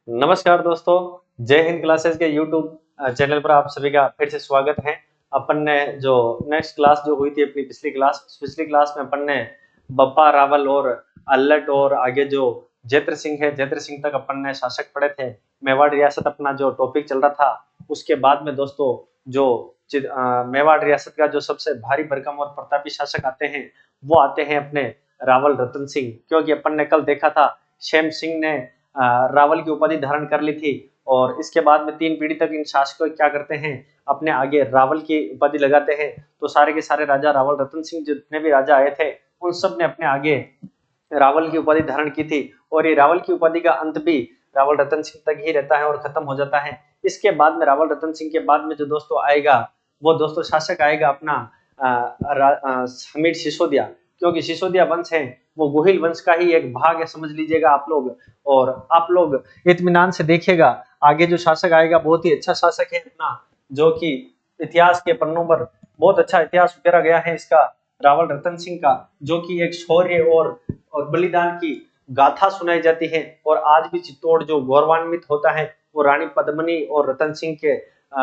नमस्कार दोस्तों। जय हिंद क्लासेस के यूट्यूब चैनल पर आप सभी का फिर से स्वागत है। अपन ने जो नेक्स्ट क्लास जो हुई थी अपनी पिछली क्लास में अपन ने बप्पा रावल और अल्लट और आगे जो जैत्र सिंह है, जैत्र सिंह तक अपन ने शासक पढ़े थे। मेवाड़ रियासत अपना जो टॉपिक चल रहा था, उसके बाद में दोस्तों जो मेवाड़ रियासत का जो सबसे भारी भरकम और प्रतापी शासक आते हैं, वो आते हैं अपने रावल रतन सिंह। क्योंकि अपन ने कल देखा था शेम सिंह ने रावल की उपाधि धारण कर ली थी, और इसके बाद में 3 पीढ़ी तक इन शासकों क्या करते हैं, अपने आगे रावल की उपाधि लगाते हैं। तो सारे के सारे राजा रावल रतन सिंह जितने भी राजा आए थे, उन सब ने अपने आगे रावल की उपाधि धारण की थी। और ये रावल की उपाधि का अंत भी रावल रतन सिंह तक ही रहता है और खत्म हो जाता है। इसके बाद में रावल रतन सिंह के बाद में जो दोस्तों आएगा, वो दोस्तों शासक आएगा अपना हमीर सिसोदिया। क्योंकि सिसोदिया वंश है वो गोहिल वंश का ही एक भाग है, समझ लीजिएगा आप लोग। और आप लोग इत्मीनान से देखिएगा, आगे जो शासक आएगा बहुत ही अच्छा शासक है अपना, जो कि इतिहास के पन्नों पर बहुत अच्छा इतिहास उकेरा गया है इसका, रावल रतन सिंह का। जो कि एक शौर्य और बलिदान की गाथा सुनाई जाती है। और आज भी चित्तौड़ जो गौरवान्वित होता है, वो रानी पद्मिनी और रतन सिंह के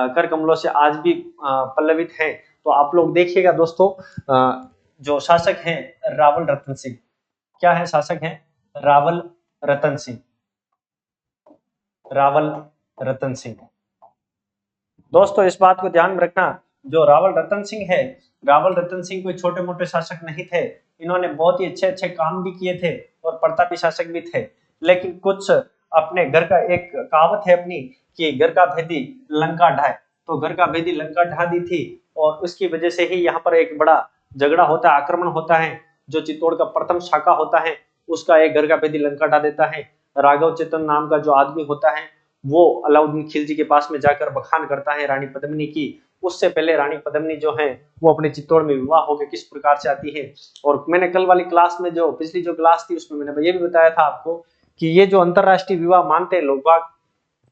कर कमलों से आज भी पल्लवित है। तो आप लोग देखिएगा दोस्तों, जो शासक हैं रावल रतन सिंह। क्या है शासक है? रावल रतन सिंह। रावल रतन सिंह। दोस्तों इस बात को ध्यान में रखना, जो रावल रतन सिंह है, रावल रतन सिंह कोई छोटे मोटे शासक नहीं थे। इन्होंने बहुत ही अच्छे अच्छे काम भी किए थे और प्रतापी शासक भी थे। लेकिन कुछ अपने घर का एक कहावत है अपनी, कि घर का भेदी लंका ढाए। तो घर का भेदी लंका ढा दी थी, और उसकी वजह से ही यहाँ पर एक बड़ा झगड़ा होता है, आक्रमण होता है। जो चित्तौड़ का प्रथम शाखा होता है, उसका एक घर का भेदी लंका ढा देता है। राघव चेतन नाम का जो आदमी होता है, वो अलाउद्दीन खिलजी के पास में जाकर बखान करता है रानी पद्मिनी की। उससे पहले रानी पद्मिनी जो है, वो अपने चित्तौड़ में विवाह होकर किस प्रकार से आती है। और मैंने कल वाली क्लास में, जो पिछली जो क्लास थी, उसमें मैंने ये भी बताया था आपको कि ये जो अंतरराष्ट्रीय विवाह मानते हैं लोग,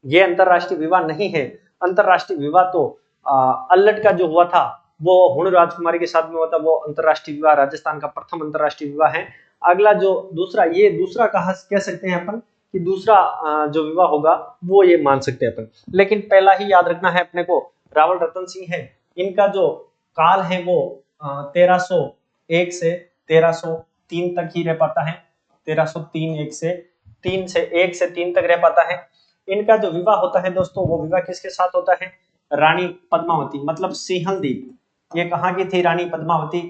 ये अंतरराष्ट्रीय विवाह नहीं है। अंतरराष्ट्रीय विवाह तो अल्लट का जो हुआ था, वो हुण राजकुमारी के साथ में हुआ था। वो अंतरराष्ट्रीय विवाह राजस्थान का प्रथम अंतरराष्ट्रीय विवाह है। अगला जो दूसरा, ये दूसरा कह सकते हैं अपन कि दूसरा जो विवाह होगा, वो ये मान सकते हैं अपन। लेकिन पहला ही याद रखना है अपने को, रावल रतन सिंह है। इनका जो काल है वो 1301 से 1303 तक ही रह पाता है। 1303 1 से 3 तक रह पाता है। इनका जो विवाह होता है दोस्तों, वो विवाह किसके साथ होता है? रानी पद्मावती, मतलब सिंहल द्वीप। ये कहाँ की थी रानी पद्मावती?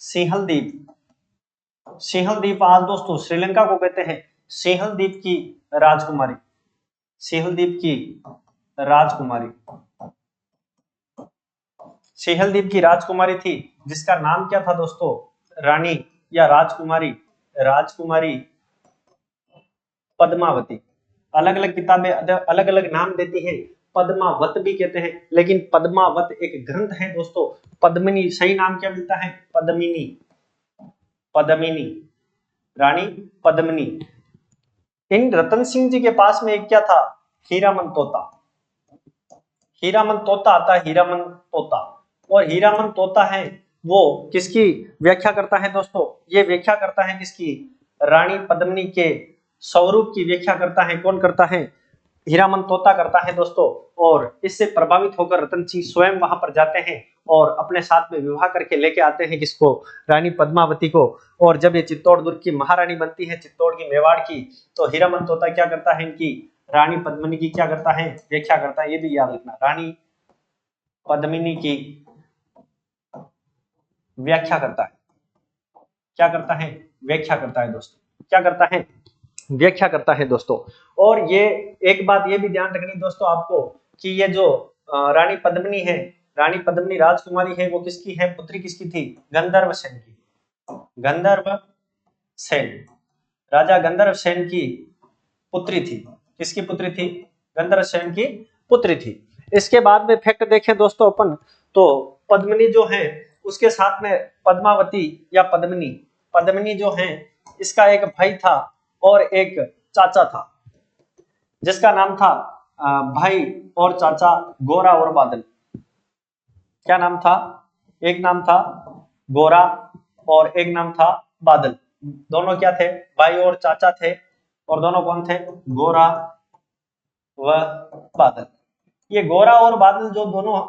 सिंहल द्वीप। सिंहल द्वीप आज दोस्तों श्रीलंका को कहते हैं। सिंहल द्वीप की राजकुमारी, सिंहल द्वीप की राजकुमारी, सिंहल द्वीप की राजकुमारी थी, जिसका नाम क्या था दोस्तों? रानी या राजकुमारी, राजकुमारी पद्मावती। अलग अलग किताबें अलग अलग नाम देती हैं, पद्मावत भी कहते हैं, लेकिन पद्मावत एक ग्रंथ है दोस्तों। पद्मिनी सही नाम क्या मिलता है? पद्मिनी, पद्मिनी, रानी पद्मिनी। इन रतन सिंह जी के पास में एक क्या था? हीरामन तोता। हीरामन तोता आता है, हीरामन तोता। और हीरामन तोता है वो किसकी व्याख्या करता है दोस्तों? ये व्याख्या करता है किसकी? रानी पद्मिनी के स्वरूप की व्याख्या करता है। कौन करता है? हीरामन तोता करता है दोस्तों। और इससे प्रभावित होकर रतन सिंह स्वयं वहां पर जाते हैं और अपने साथ में विवाह करके लेके आते हैं किसको? रानी पद्मावती को। और जब ये चित्तौड़ दुर्ग की महारानी बनती है, चित्तौड़ की, मेवाड़ की, तो हीरामन तोता क्या करता है? इनकी रानी पद्मिनी की क्या करता है? व्याख्या करता है। ये भी याद रखना, रानी पद्मिनी की व्याख्या करता है। क्या करता है? व्याख्या करता है दोस्तों। क्या करता है? व्याख्या करता है दोस्तों। और ये एक बात ये भी ध्यान रखनी दोस्तों आपको, कि ये जो रानी पद्मिनी है, रानी पद्मिनी राजकुमारी है, वो किसकी है? पुत्री किसकी थी? गंधर्व सेन की। गंधर्व सेन, राजा गंधर्व सेन की पुत्री थी। किसकी पुत्री थी? गंधर्व सेन की पुत्री थी। इसके बाद में फैक्ट देखें दोस्तों अपन, तो पद्मिनी जो है, उसके साथ में पद्मावती या पद्मिनी, पद्मिनी जो है, इसका एक भाई था और एक चाचा था, जिसका नाम था भाई और चाचा गोरा और बादल। क्या नाम था? एक नाम था गोरा और एक नाम था बादल। दोनों क्या थे? भाई और चाचा थे। और दोनों कौन थे? गोरा व बादल। ये गोरा और बादल जो दोनों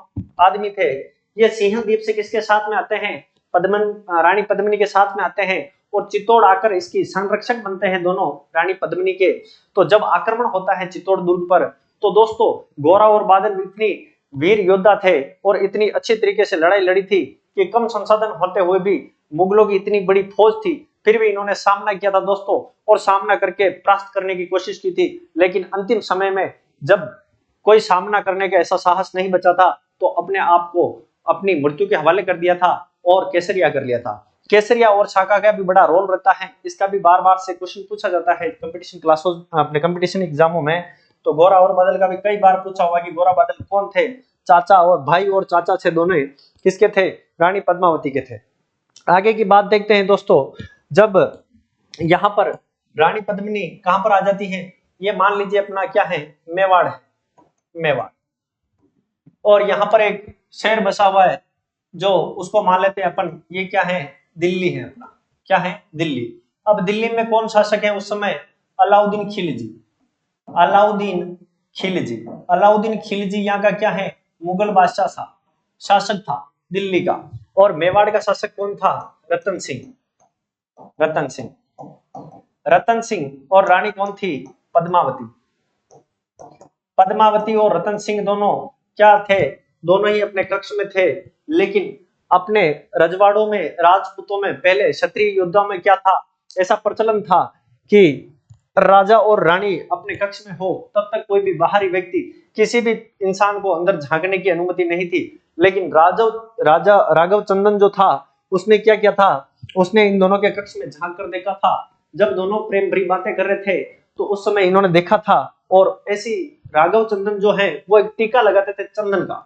आदमी थे, ये सिंहल द्वीप से किसके साथ में आते हैं, रानी पद्मिनी के साथ में आते हैं और चित्तौड़ आकर इसकी संरक्षक बनते हैं दोनों रानी पद्मिनी के। तो जब आक्रमण होता है चित्तौड़ दुर्ग पर, तो दोस्तों गोरा और बादल इतनी वीर योद्धा थे और इतनी अच्छी तरीके से लड़ाई लड़ी थी कि कम संसाधन होते हुए भी मुगलों की इतनी बड़ी फौज थी, फिर भी इन्होंने सामना किया था दोस्तों, और सामना करके परास्त करने की कोशिश की थी। लेकिन अंतिम समय में जब कोई सामना करने का ऐसा साहस नहीं बचा था, तो अपने आप को अपनी मृत्यु के हवाले कर दिया था और केसरिया कर लिया था। केसरिया और शाका का भी बड़ा रोल रहता है, इसका भी बार बार से क्वेश्चन पूछा जाता है कंपटीशन क्लासों अपने कंपटीशन एग्जामों में। तो गोरा और बादल का भी कई बार पूछा हुआ कि गोरा बादल कौन थे, चाचा और भाई और चाचा थे दोनों, किसके थे, रानी पद्मावती के थे। आगे की बात देखते हैं दोस्तों। जब यहाँ पर रानी पद्मिनी कहां पर आ जाती है, ये मान लीजिए अपना क्या है, मेवाड़ है, मेवाड़। और यहाँ पर एक शहर बसा हुआ है जो उसको मान लेते हैं अपन, ये क्या है, दिल्ली है अपना, क्या है, दिल्ली। अब दिल्ली में कौन शासक है उस समय, अलाउद्दीन खिलजी। अलाउद्दीन खिलजी, अलाउद्दीन खिलजी यहाँ का क्या है, मुगल बादशाह था, शासक था दिल्ली का। और मेवाड़ का शासक कौन था, रतन सिंह, रतन सिंह, रतन सिंह। और रानी कौन थी, पद्मावती। पद्मावती और रतन सिंह दोनों क्या थे, दोनों ही अपने कक्ष में थे। लेकिन अपने रजवाड़ों में, राजपूतों में, पहले क्षत्रिय योद्धाओं में क्या था, ऐसा प्रचलन था कि राजा और रानी अपने कक्ष में हो तब तक कोई भी बाहरी व्यक्ति, किसी भी इंसान को अंदर झांकने की अनुमति नहीं थी। लेकिन राजा राघव चंदन जो था, उसने क्या किया था, उसने इन दोनों के कक्ष में झांक कर देखा था। जब दोनों प्रेम भरी बातें कर रहे थे, तो उस समय इन्होंने देखा था। और ऐसी राघव चंदन जो है वो एक टीका लगाते थे चंदन का,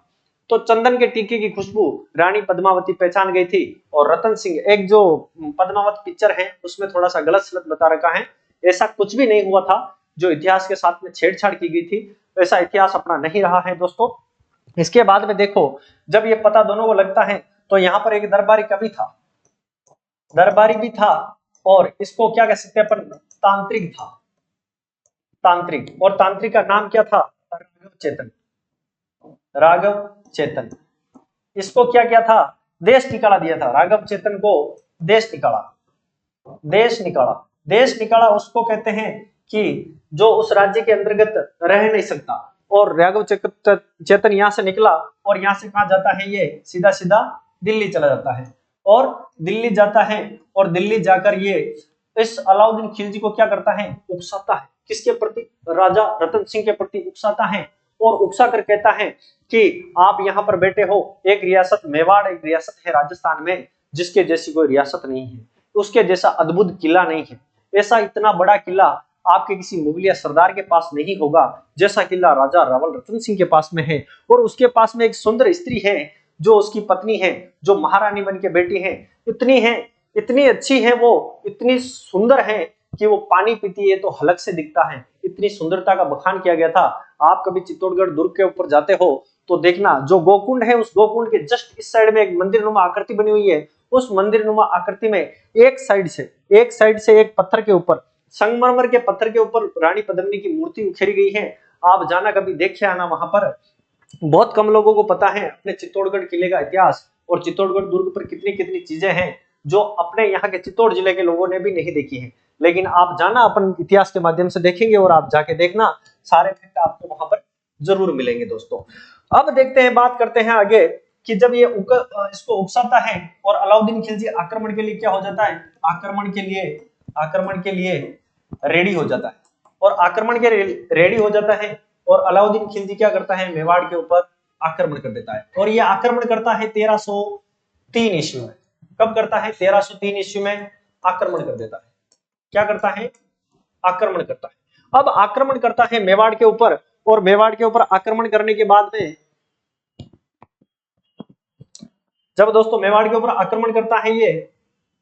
तो चंदन के टीके की खुशबू रानी पद्मावती पहचान गई थी। और रतन सिंह, एक जो पद्मावत पिक्चर है उसमें थोड़ा सा गलत सलत बता रखा है, ऐसा कुछ भी नहीं हुआ था। जो इतिहास के साथ में छेड़छाड़ की गई थी, ऐसा इतिहास अपना नहीं रहा है दोस्तों। इसके बाद में देखो, जब ये पता दोनों को लगता है, तो यहाँ पर एक दरबारी कवि था, दरबारी भी था, और इसको क्या कह सकते हैं अपन, तांत्रिक था, तांत्रिक। और तांत्रिक का नाम क्या था, राघव चेतन, राघव चेतन। इसको क्या किया था, देश निकाला दिया था, राघव चेतन को देश निकाला, देश निकाला। देश निकाला उसको कहते हैं कि जो उस राज्य के अंतर्गत रह नहीं सकता। और राघव चेतन यहाँ से निकला, और यहाँ से कहा जाता है, ये सीधा सीधा दिल्ली चला जाता है। और दिल्ली जाता है, और दिल्ली जाकर ये इस अलाउद्दीन खिलजी को क्या करता है, उकसाता है, किसके प्रति, राजा रतन सिंह के प्रति उकसाता है। और उकसा कर कहता है कि आप यहाँ पर बैठे हो, एक रियासत मेवाड़, एक रियासत है राजस्थान में, जिसके जैसी कोई रियासत नहीं है, उसके जैसा अद्भुत किला नहीं है, ऐसा इतना बड़ा किला आपके किसी मुगलिया सरदार के पास नहीं होगा, जैसा किला राजा रावल रतन सिंह के पास में है। और उसके पास में एक सुंदर स्त्री है, जो उसकी पत्नी है, जो महारानी बन के बेटी है, इतनी है, इतनी अच्छी है, वो इतनी सुंदर है कि वो पानी पीती है तो हलक से दिखता है। इतनी सुंदरता का बखान किया गया था। आप कभी चित्तौड़गढ़ दुर्ग के ऊपर जाते हो तो देखना, जो गोकुंड है, उस गोकुंड के जस्ट इस साइड में एक मंदिर नुमा आकृति बनी हुई है। उस मंदिर नुमा आकृति में एक साइड से एक पत्थर के ऊपर, संगमरमर के पत्थर के ऊपर रानी पद्मिनी की मूर्ति उखेरी गई है। आप जाना, कभी देखे आना वहां पर। बहुत कम लोगों को पता है अपने चित्तौड़गढ़ किले का इतिहास, और चित्तौड़गढ़ दुर्ग पर कितनी कितनी चीजें हैं जो अपने यहाँ के चित्तौड़ जिले के लोगों ने भी नहीं देखी है। लेकिन आप जाना, अपन इतिहास के माध्यम से देखेंगे, और आप जाके देखना, सारे फैक्ट आपको वहां पर जरूर मिलेंगे दोस्तों। अब देखते हैं, बात करते हैं आगे कि जब ये इसको उकसाता है और अलाउद्दीन खिलजी आक्रमण के लिए क्या हो जाता है, आक्रमण के लिए रेडी हो जाता है। और आक्रमण के रेडी हो जाता है, और अलाउद्दीन खिलजी क्या करता है, मेवाड़ के ऊपर आक्रमण कर देता है। और ये आक्रमण करता है 1303 ईस्वी में। कब करता है, 1303 ईस्वी में आक्रमण कर देता है। क्या करता है, आक्रमण करता है। अब आक्रमण करता है मेवाड़ के ऊपर, और मेवाड़ के ऊपर आक्रमण करने के बाद में, जब दोस्तों मेवाड़ के ऊपर आक्रमण करता है ये,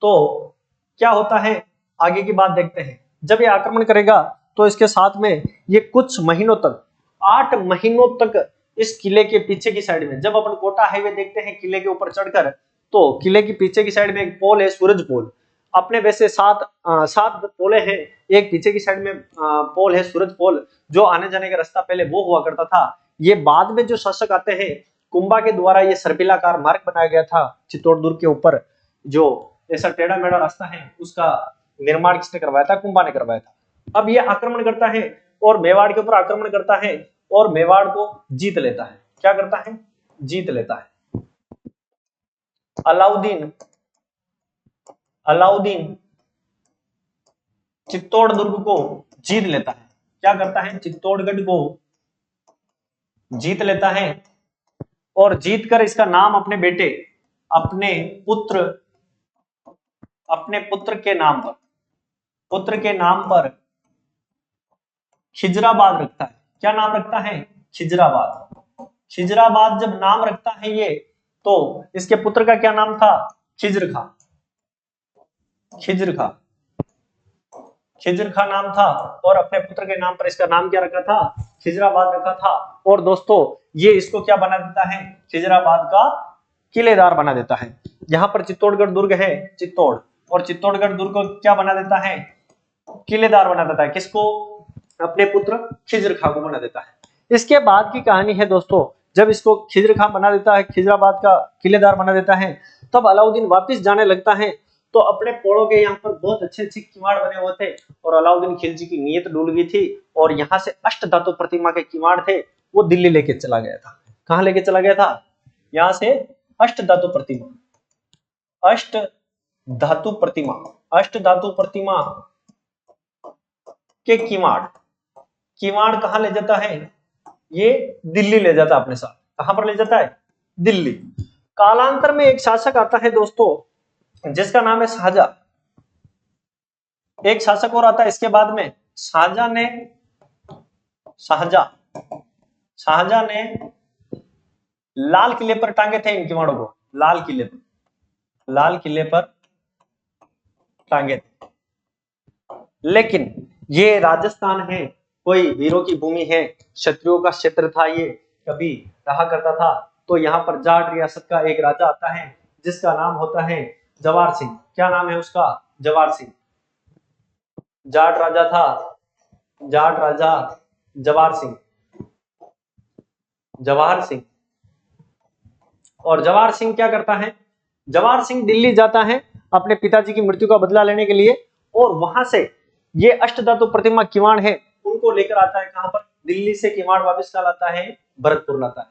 तो क्या होता है, आगे की बात देखते हैं। जब ये आक्रमण करेगा तो इसके साथ में ये कुछ महीनों तक, 8 महीनों तक इस किले के पीछे की साइड में, जब अपन कोटा हाईवे देखते हैं किले के ऊपर चढ़कर, तो किले के पीछे की साइड में एक पोल है, सूरज पोल। अपने वैसे सात पोले हैं। एक पीछे की साइड में पोल है, सूरज पोल, जो आने जाने का रास्ता पहले वो हुआ करता था। ये बाद में जो शासक आते हैं, कुंभा के द्वारा ये सर्पिलाकार मार्ग बनाया गया था चित्तौड़ दुर्ग के ऊपर। जो ऐसा टेढ़ा मेढ़ा रास्ता है उसका निर्माण किसने करवाया था? कुंभा ने करवाया था। अब ये आक्रमण करता है और मेवाड़ के ऊपर आक्रमण करता है और मेवाड़ को जीत लेता है। क्या करता है? जीत लेता है। अलाउद्दीन चित्तौड़ दुर्ग को जीत लेता है। क्या करता है? चित्तौड़गढ़ को जीत लेता है और जीतकर इसका नाम अपने बेटे, अपने पुत्र के नाम पर खिजराबाद रखता है। क्या नाम रखता है? खिजराबाद। खिजराबाद जब नाम रखता है ये, तो इसके पुत्र का क्या नाम था? खिज्र खां। खिज्र खां नाम था और अपने पुत्र के नाम पर इसका नाम क्या रखा था? खिजराबाद रखा था। और दोस्तों ये इसको क्या बना देता है? खिजराबाद का किलेदार बना देता है। यहाँ पर चित्तौड़गढ़ दुर्ग है, चित्तौड़, और चित्तौड़गढ़ दुर्ग को क्या बना देता है? किलेदार बना देता है। किसको? अपने पुत्र खिज्र खां को बना देता है। इसके बाद की कहानी है दोस्तों, जब इसको खिज्र खां बना देता है, खिजराबाद का किलेदार बना देता है, तब अलाउद्दीन वापिस जाने लगता है। तो अपने पोड़ों के यहाँ पर बहुत अच्छे अच्छे किवाड़ बने हुए थे और अलाउद्दीन खिलजी की नीयत डूल गई थी और यहाँ से अष्ट धातु प्रतिमा के किवाड़ थे वो दिल्ली लेके चला गया था। कहाँ लेके चला गया था? यहाँ से अष्ट धातु प्रतिमा के किवाड़ कहाँ ले जाता है? ये दिल्ली ले जाता है अपने साथ। कहां पर ले जाता है? दिल्ली। कालांतर में एक शासक आता है दोस्तों जिसका नाम है शाहजहां। एक शासक और आता है इसके बाद में। शाहजहां ने लाल किले पर टांगे थे इन किवाड़ों को। लाल किले पर टांगे थे। लेकिन ये राजस्थान है, कोई वीरों की भूमि है, क्षत्रियों का क्षेत्र था, ये कभी रहा करता था। तो यहाँ पर जाट रियासत का एक राजा आता है जिसका नाम होता है जवाहर सिंह। क्या नाम है उसका? जवाहर सिंह। जाट राजा जवाहर सिंह। और जवाहर सिंह क्या करता है? जवाहर सिंह दिल्ली जाता है अपने पिताजी की मृत्यु का बदला लेने के लिए और वहां से ये अष्टधातु प्रतिमा किवाड़ है उनको लेकर आता है। कहां पर? दिल्ली से किवाड़ वापस का लाता है, भरतपुर लाता है।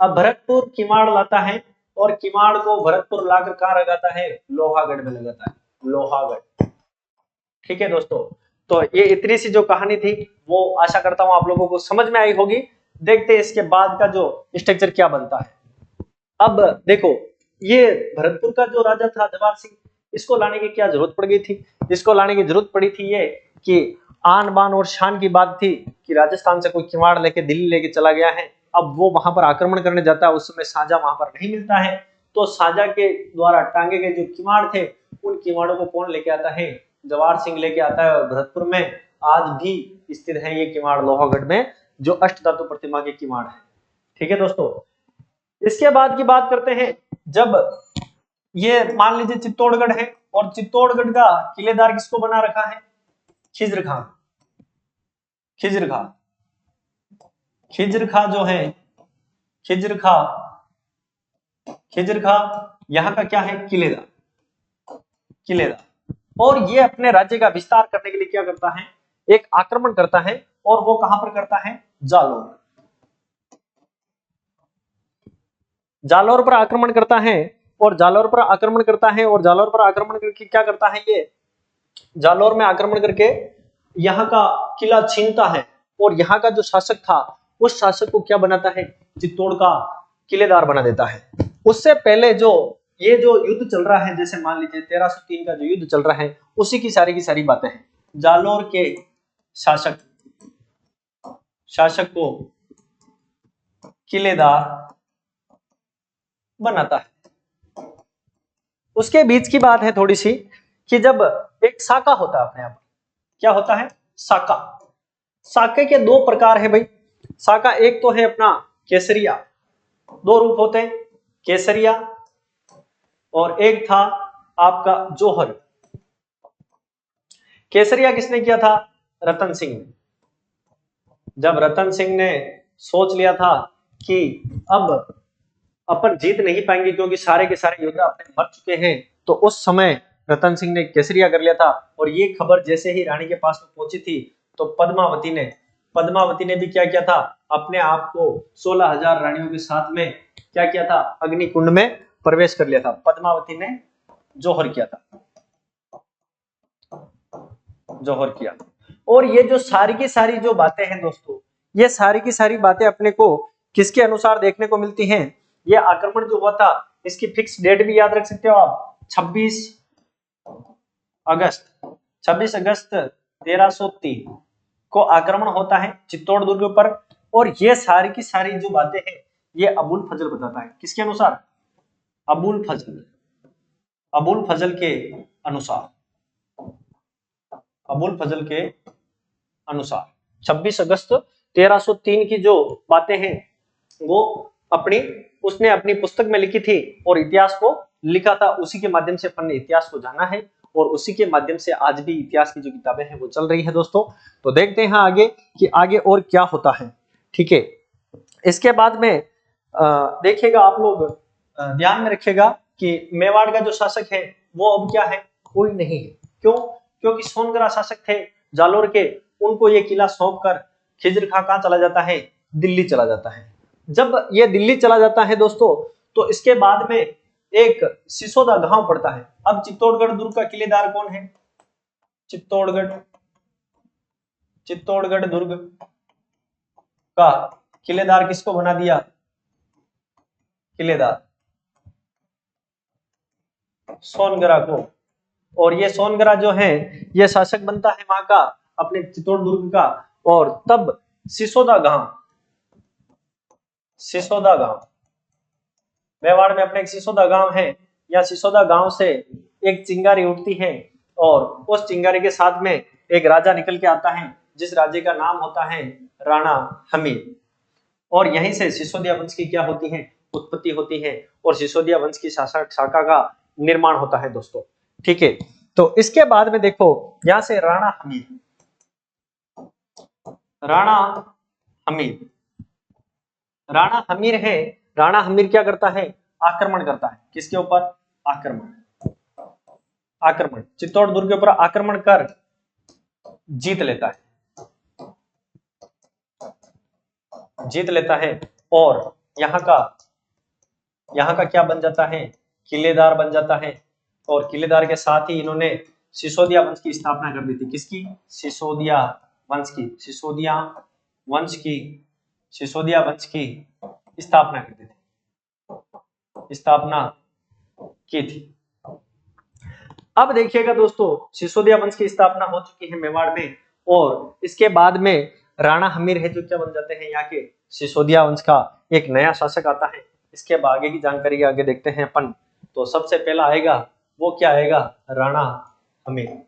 अब भरतपुर किवाड़ लाता है और किवाड़ को भरतपुर लाकर कहां लगाता है? लोहागढ़ में लगाता है। लोहागढ़। ठीक है दोस्तों, तो ये इतनी सी जो कहानी थी वो आशा करता हूं आप लोगों को समझ में आई होगी। देखते हैं इसके बाद का जो स्ट्रक्चर क्या बनता है। अब देखो, ये भरतपुर का जो राजा था जवाहर सिंह, इसको लाने की क्या जरूरत पड़ गई थी? इसको लाने की जरूरत पड़ी थी ये कि आन बान और शान की बात थी कि राजस्थान से कोई किवाड़ लेके दिल्ली लेके चला गया है। अब वो वहां पर आक्रमण करने जाता है, उस समय शाहजहां वहां पर नहीं मिलता है। तो शाहजहां के द्वारा टांगे गए जो किवाड़ थे उन किवाड़ों को कौन लेके आता है? जवाहर सिंह लेके आता है। और भरतपुर में आज भी स्थित है ये किवाड़, लोहागढ़ में, जो अष्टधातु प्रतिमा के किवाड़ है। ठीक है दोस्तों, इसके बाद की बात करते हैं। जब ये मान लीजिए चित्तौड़गढ़ है और चित्तौड़गढ़ का किलेदार किसको बना रखा है? खिज्र खां जो है, खिज्र खां यहाँ का क्या है? किलेदार। और ये अपने राज्य का विस्तार करने के लिए क्या करता है? एक आक्रमण करता है। और वो कहां पर करता है? जालौर पर आक्रमण करता है। और जालौर पर आक्रमण करके क्या करता है? ये जालौर में आक्रमण करके यहाँ का किला छीनता है और यहाँ का जो शासक था उस शासक को क्या बनाता है? चित्तौड़ का किलेदार बना देता है। उससे पहले जो ये जो युद्ध चल रहा है, जैसे मान लीजिए 1303 का जो युद्ध चल रहा है, उसी की सारी बातें हैं। जालौर के शासक को किलेदार बनाता है। उसके बीच की बात है थोड़ी सी कि जब एक साका होता है अपने आप, क्या होता है? साके के दो प्रकार है भाई। साका एक तो है अपना केसरिया, दो रूप होते हैं, केसरिया, और एक था आपका जौहर। केसरिया किसने किया था? रतन सिंह ने। जब रतन सिंह ने सोच लिया था कि अब अपन जीत नहीं पाएंगे क्योंकि सारे के सारे योद्धा अपने मर चुके हैं, तो उस समय रतन सिंह ने केसरिया कर लिया था। और ये खबर जैसे ही रानी के पास में पहुंची थी तो पद्मावती ने भी क्या किया था? अपने आप को 16,000 रानियों के साथ में क्या किया था? अग्निकुंड में प्रवेश कर लिया था। पद्मावती ने जौहर किया था, जौहर किया। और ये जो सारी की सारी जो बातें हैं दोस्तों, ये सारी की सारी बातें अपने को किसके अनुसार देखने को मिलती हैं? ये आक्रमण जो हुआ था इसकी फिक्स डेट भी याद रख सकते हो आप, 26 अगस्त 1303 को आक्रमण होता है चित्तौड़ दुर्ग पर। और ये सारी की सारी जो बातें हैं ये अबुल फजल बताता है। किसके अनुसार? अबुल फजल के अनुसार। अबुल फजल के अनुसार 26 अगस्त 1303 की जो बातें हैं वो उसने अपनी पुस्तक में लिखी थी और इतिहास को लिखा था। उसी के माध्यम से अपन ने इतिहास को जाना है और उसी के माध्यम से आज भी इतिहास की जो किताबें हैं वो चल रही है दोस्तों। तो देखते हैं आगे कि आगे और क्या होता है। ठीक है, इसके बाद में देखिएगा आप लोग, ध्यान में रखिएगा कि मेवाड़ का जो शासक है वो अब क्या है? कोई नहीं है। क्यों? क्योंकि सोनगरा शासक थे जालोर के, उनको ये किला सौंप कर खिजर खां कहां चला जाता है? दिल्ली चला जाता है। जब ये दिल्ली चला जाता है दोस्तों तो इसके बाद में एक सिसोदा गांव पड़ता है। अब चित्तौड़गढ़ दुर्ग का किलेदार कौन है? चित्तौड़गढ़ दुर्ग का किलेदार किसको बना दिया? किलेदार सोनगरा को। और ये सोनगरा जो है ये शासक बनता है वहां का, अपने चित्तौड़ दुर्ग का। और तब सिसोदा गांव मेवाड़ में अपने एक सिसोदा गांव है, या सिसोदा गांव से एक चिंगारी उठती है और उस चिंगारी के साथ में एक राजा निकल के आता है जिस राज्य का नाम होता है राणा हमीर। और यहीं से सिसोदिया वंश की क्या होती है? उत्पत्ति होती है और सिसोदिया वंश की शाखा का निर्माण होता है दोस्तों। ठीक है, तो इसके बाद में देखो यहां से राणा हमीर है। राणा हमीर क्या करता है? आक्रमण करता है। किसके ऊपर? आक्रमण चित्तौड़ दुर्ग के ऊपर आक्रमण कर जीत लेता है और यहाँ का क्या बन जाता है? किलेदार बन जाता है। और किलेदार के साथ ही इन्होंने सिसोदिया वंश की स्थापना कर दी थी। किसकी? सिसोदिया वंश की स्थापना कर दी थी। अब देखिएगा दोस्तों, सिसोदिया वंश की स्थापना हो चुकी है मेवाड़ में और इसके बाद में राणा हमीर है जो क्या बन जाते हैं? यहाँ के सिसोदिया वंश का एक नया शासक आता है। इसके आगे की जानकारी आगे देखते हैं अपन। तो सबसे पहला आएगा वो क्या आएगा? राणा हमीर।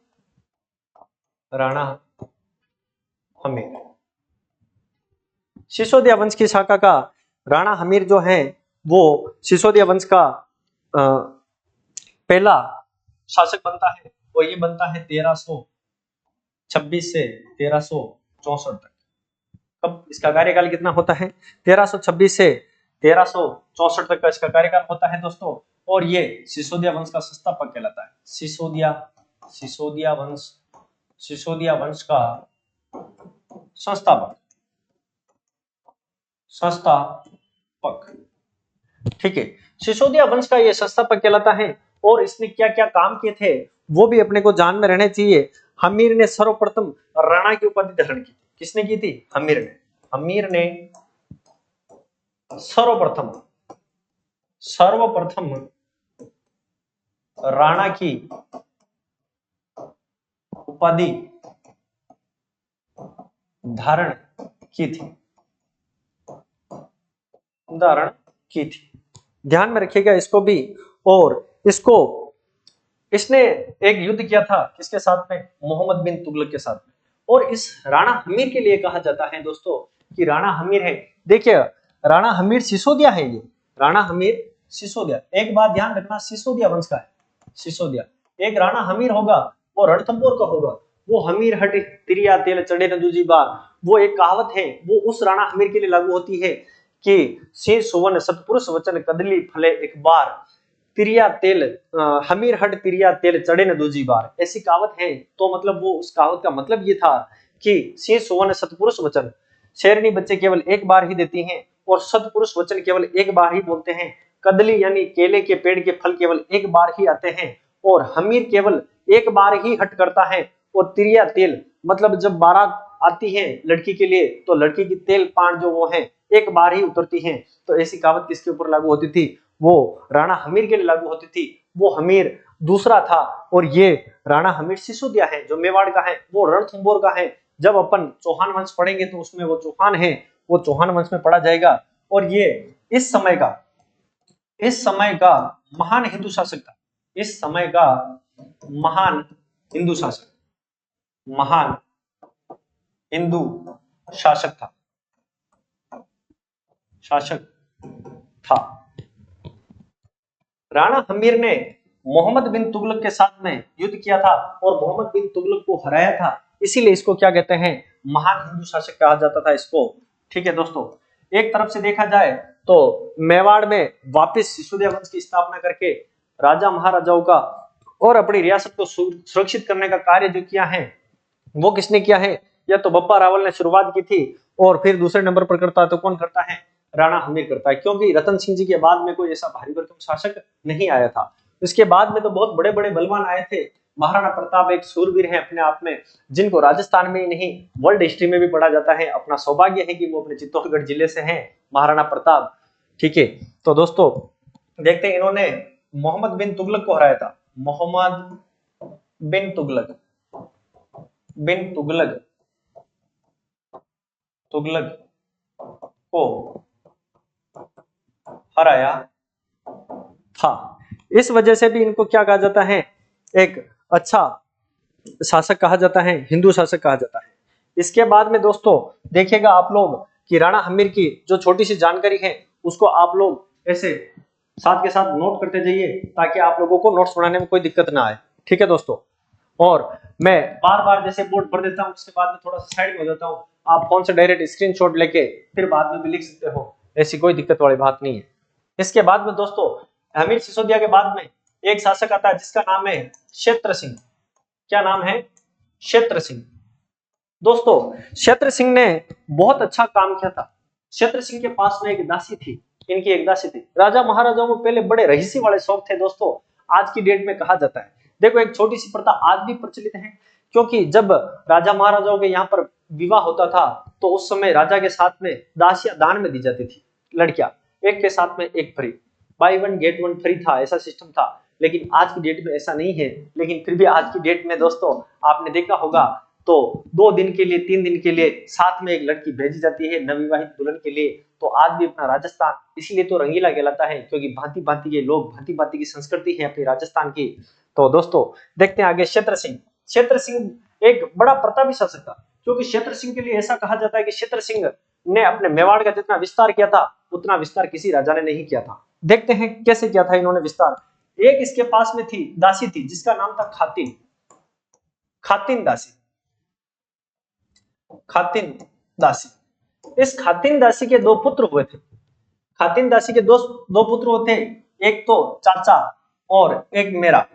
सिसोदिया वंश की शाखा का राणा हमीर जो है वो सिसोदिया वंश का पहला शासक बनता है और ये बनता है 1326 से 1364 तक। कब इसका कार्यकाल कितना होता है? 1326 से 1364 तक का इसका कार्यकाल होता है दोस्तों। और ये सिसोदिया वंश का संस्थापक कहलाता है। सिसोदिया वंश का संस्थापक। ठीक है, सिसोदिया वंश का ये संस्थापक कहलाता है। और इसने क्या क्या काम किए थे वो भी अपने को जान में रहने चाहिए। हमीर ने सर्वप्रथम राणा की उपाधि धारण की। किसने की थी? हमीर ने सर्वप्रथम राणा की उपाधि धारण की थी। ध्यान में रखिएगा इसको भी। और इसने एक युद्ध किया था किसके साथ में? मोहम्मद बिन तुगलक के साथ में। और इस राणा हमीर के लिए कहा जाता है दोस्तों कि राणा हमीर है। देखिए राणा हमीर सिसोदिया है। ये राणा हमीर सिसोदिया, एक बात ध्यान रखना, सिसोदिया वंश का है। सिसोदिया। एक राणा हमीर होगा और रणथंभौर का होगा, वो हमीर हट तिरिया तेल चढ़े न दूजी बार। वो एक कहावत है, वो उस राणा हमीर के लिए लागू होती है कि सिंह सुवन सतपुरुष वचन कदली फले एक बार, तिरिया तेल हमीर हट तिरिया तेल चढ़े न दूजी बार, ऐसी कहावत है। तो मतलब वो उस कहावत का मतलब ये था कि सिंह सुवन सतपुरुष वचन, शेरनी बच्चे केवल एक बार ही देती हैं और सतपुरुष वचन केवल एक बार ही बोलते हैं। कदली यानी केले के पेड़ के फल केवल एक बार ही आते हैं और हमीर केवल एक बार ही हट करता है। और तिरिया तेल मतलब जब बारात आती है लड़की के लिए तो लड़की की तेल पान जो वो है एक बार ही उतरती है। तो ऐसी कहावत किसके ऊपर लागू होती थी? वो राणा हमीर के लिए लागू होती थी। वो हमीर दूसरा था और ये राणा हमीर सिसोदिया है जो मेवाड़ का है, वो रणथंभौर का है। जब अपन चौहान वंश पढ़ेंगे तो उसमें वो चौहान है, वो चौहान वंश में पढ़ा जाएगा। और ये इस समय का महान हिंदू शासक था। इस समय का महान हिंदू शासक, महान हिंदू शासक था, शासक था। राणा हमीर ने मोहम्मद बिन तुगलक के साथ में युद्ध किया था और मोहम्मद बिन तुगलक को हराया था, इसीलिए इसको क्या कहते हैं? महान हिंदू शासक कहा जाता था इसको। ठीक है दोस्तों, एक तरफ से देखा जाए तो मेवाड़ में वापस सिसोदिया वंश की स्थापना करके राजा महाराजाओं का और अपनी रियासत को सुरक्षित करने का कार्य जो किया है वो किसने किया है? या तो बप्पा रावल ने शुरुआत की थी और फिर दूसरे नंबर पर करता है तो कौन करता है? राणा हमीर करता है, क्योंकि रतन सिंह जी के बाद में कोई ऐसा भारी भरकम शासक नहीं आया था। इसके बाद में तो बहुत बड़े बड़े बलवान आए थे। महाराणा प्रताप एक सूरवीर है अपने आप में, जिनको राजस्थान में ही नहीं वर्ल्ड हिस्ट्री में भी पढ़ा जाता है। अपना सौभाग्य है कि वो अपने चित्तौड़गढ़ जिले से हैं महाराणा प्रताप। ठीक है, तो दोस्तों देखते हैं इन्होंने मोहम्मद बिन तुगलक को हराया था। मोहम्मद बिन तुगलक, बिन तुगलक, तुगलक को हराया था। इस वजह से भी इनको क्या कहा जाता है? एक अच्छा शासक कहा जाता है, हिंदू शासक कहा जाता है। इसके बाद में दोस्तों देखिएगा आप लोग कि राणा हमीर की जो छोटी सी जानकारी है उसको आप लोग ऐसे साथ के साथ नोट करते जाइए ताकि आप लोगों को नोट्स बनाने में कोई दिक्कत ना आए। ठीक है दोस्तों, और मैं बार बार जैसे बोर्ड भर देता हूँ उसके बाद में थोड़ा सा साइड में हो जाता हूँ, आप फोन से डायरेक्ट स्क्रीनशॉट लेके फिर बाद में भी लिख सकते हो, ऐसी कोई दिक्कत वाली बात नहीं है। इसके बाद में दोस्तों हमीर सिसोदिया के बाद में एक शासक आता है जिसका नाम है क्षेत्र सिंह। क्या नाम है? क्षेत्र सिंह। दोस्तों क्षेत्र सिंह ने बहुत अच्छा काम किया था। क्षेत्र सिंह के पास में एक दासी थी, इनकी एक दासी थी। राजा महाराजाओं में पहले बड़े रहीसी वाले शौक थे दोस्तों, आज की डेट में कहा जाता है। देखो एक छोटी सी प्रथा आज भी प्रचलित है, क्योंकि जब राजा महाराजाओं के यहाँ पर विवाह होता था तो उस समय राजा के साथ में दासियां दान में दी जाती थी, लड़कियां एक के साथ में एक free, by one get one free था, ऐसा सिस्टम था। लेकिन आज की डेट में ऐसा नहीं है। लेकिन फिर भी आज की डेट में दोस्तों आपने देखा होगा तो 2 दिन के लिए 3 दिन के लिए साथ में एक लड़की भेजी जाती है नवविवाहित दुल्हन के लिए। तो आज भी अपना राजस्थान इसीलिए तो रंगीला कहलाता है, क्योंकि भांति भांति के लोग, भांति भांति की संस्कृति है अपनी राजस्थान की। तो दोस्तों देखते हैं आगे क्षेत्र सिंह। क्षेत्र सिंह एक बड़ा प्रतापी शासक था, क्योंकि क्षेत्र सिंह के लिए ऐसा कहा जाता है कि क्षेत्र सिंह ने अपने मेवाड़ का जितना विस्तार किया था उतना विस्तार किसी राजा ने नहीं किया था। देखते हैं कैसे किया था इन्होंने विस्तार। एक इसके पास में थी दासी थी जिसका नाम था खातिन, खातिन दासी, खातिन दासी। इस खातिन दासी के 2 पुत्र हुए थे। खातिन दासी के दो पुत्र होते, एक तो चाचा और एक मेरा,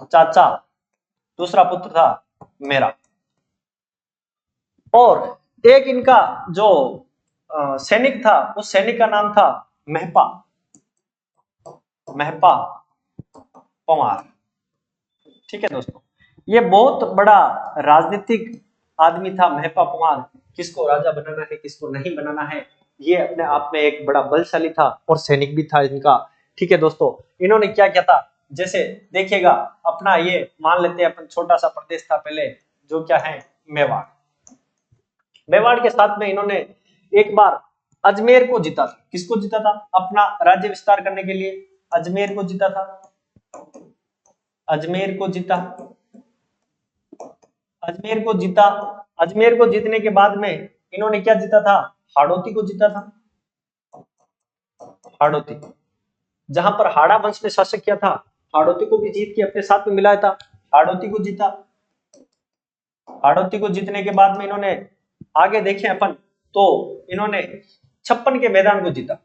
चाचा, दूसरा पुत्र था मेरा। और एक इनका जो सैनिक था उस सैनिक का नाम था महपा, महपा पंवार। ठीक है दोस्तों, ये बहुत बड़ा राजनीतिक आदमी था महपा पंवार। किसको राजा बनाना है किसको नहीं बनाना है, ये अपने आप में एक बड़ा बलशाली था और सैनिक भी था इनका। ठीक है दोस्तों, इन्होंने क्या किया था, जैसे देखिएगा अपना ये मान लेते हैं अपन छोटा सा प्रदेश था पहले जो क्या है मेवाड़। मेवाड़ के साथ में इन्होंने एक बार अजमेर को जीता था। किसको जीता था? अपना राज्य विस्तार करने के लिए अजमेर को जीता था, अजमेर को जीता, अजमेर को जीता। अजमेर को जीतने के बाद में इन्होंने क्या जीता था? हाड़ौती को जीता था, हाड़ौती, जहां पर हाड़ा वंश ने शासक किया था हाड़ौती को भी जीत के अपने साथ में मिलाया था, हाड़ौती को जीता। हाड़ौती को जीतने के बाद में इन्होंने आगे देखें अपन तो इन्होंने 56 के मैदान को जीता,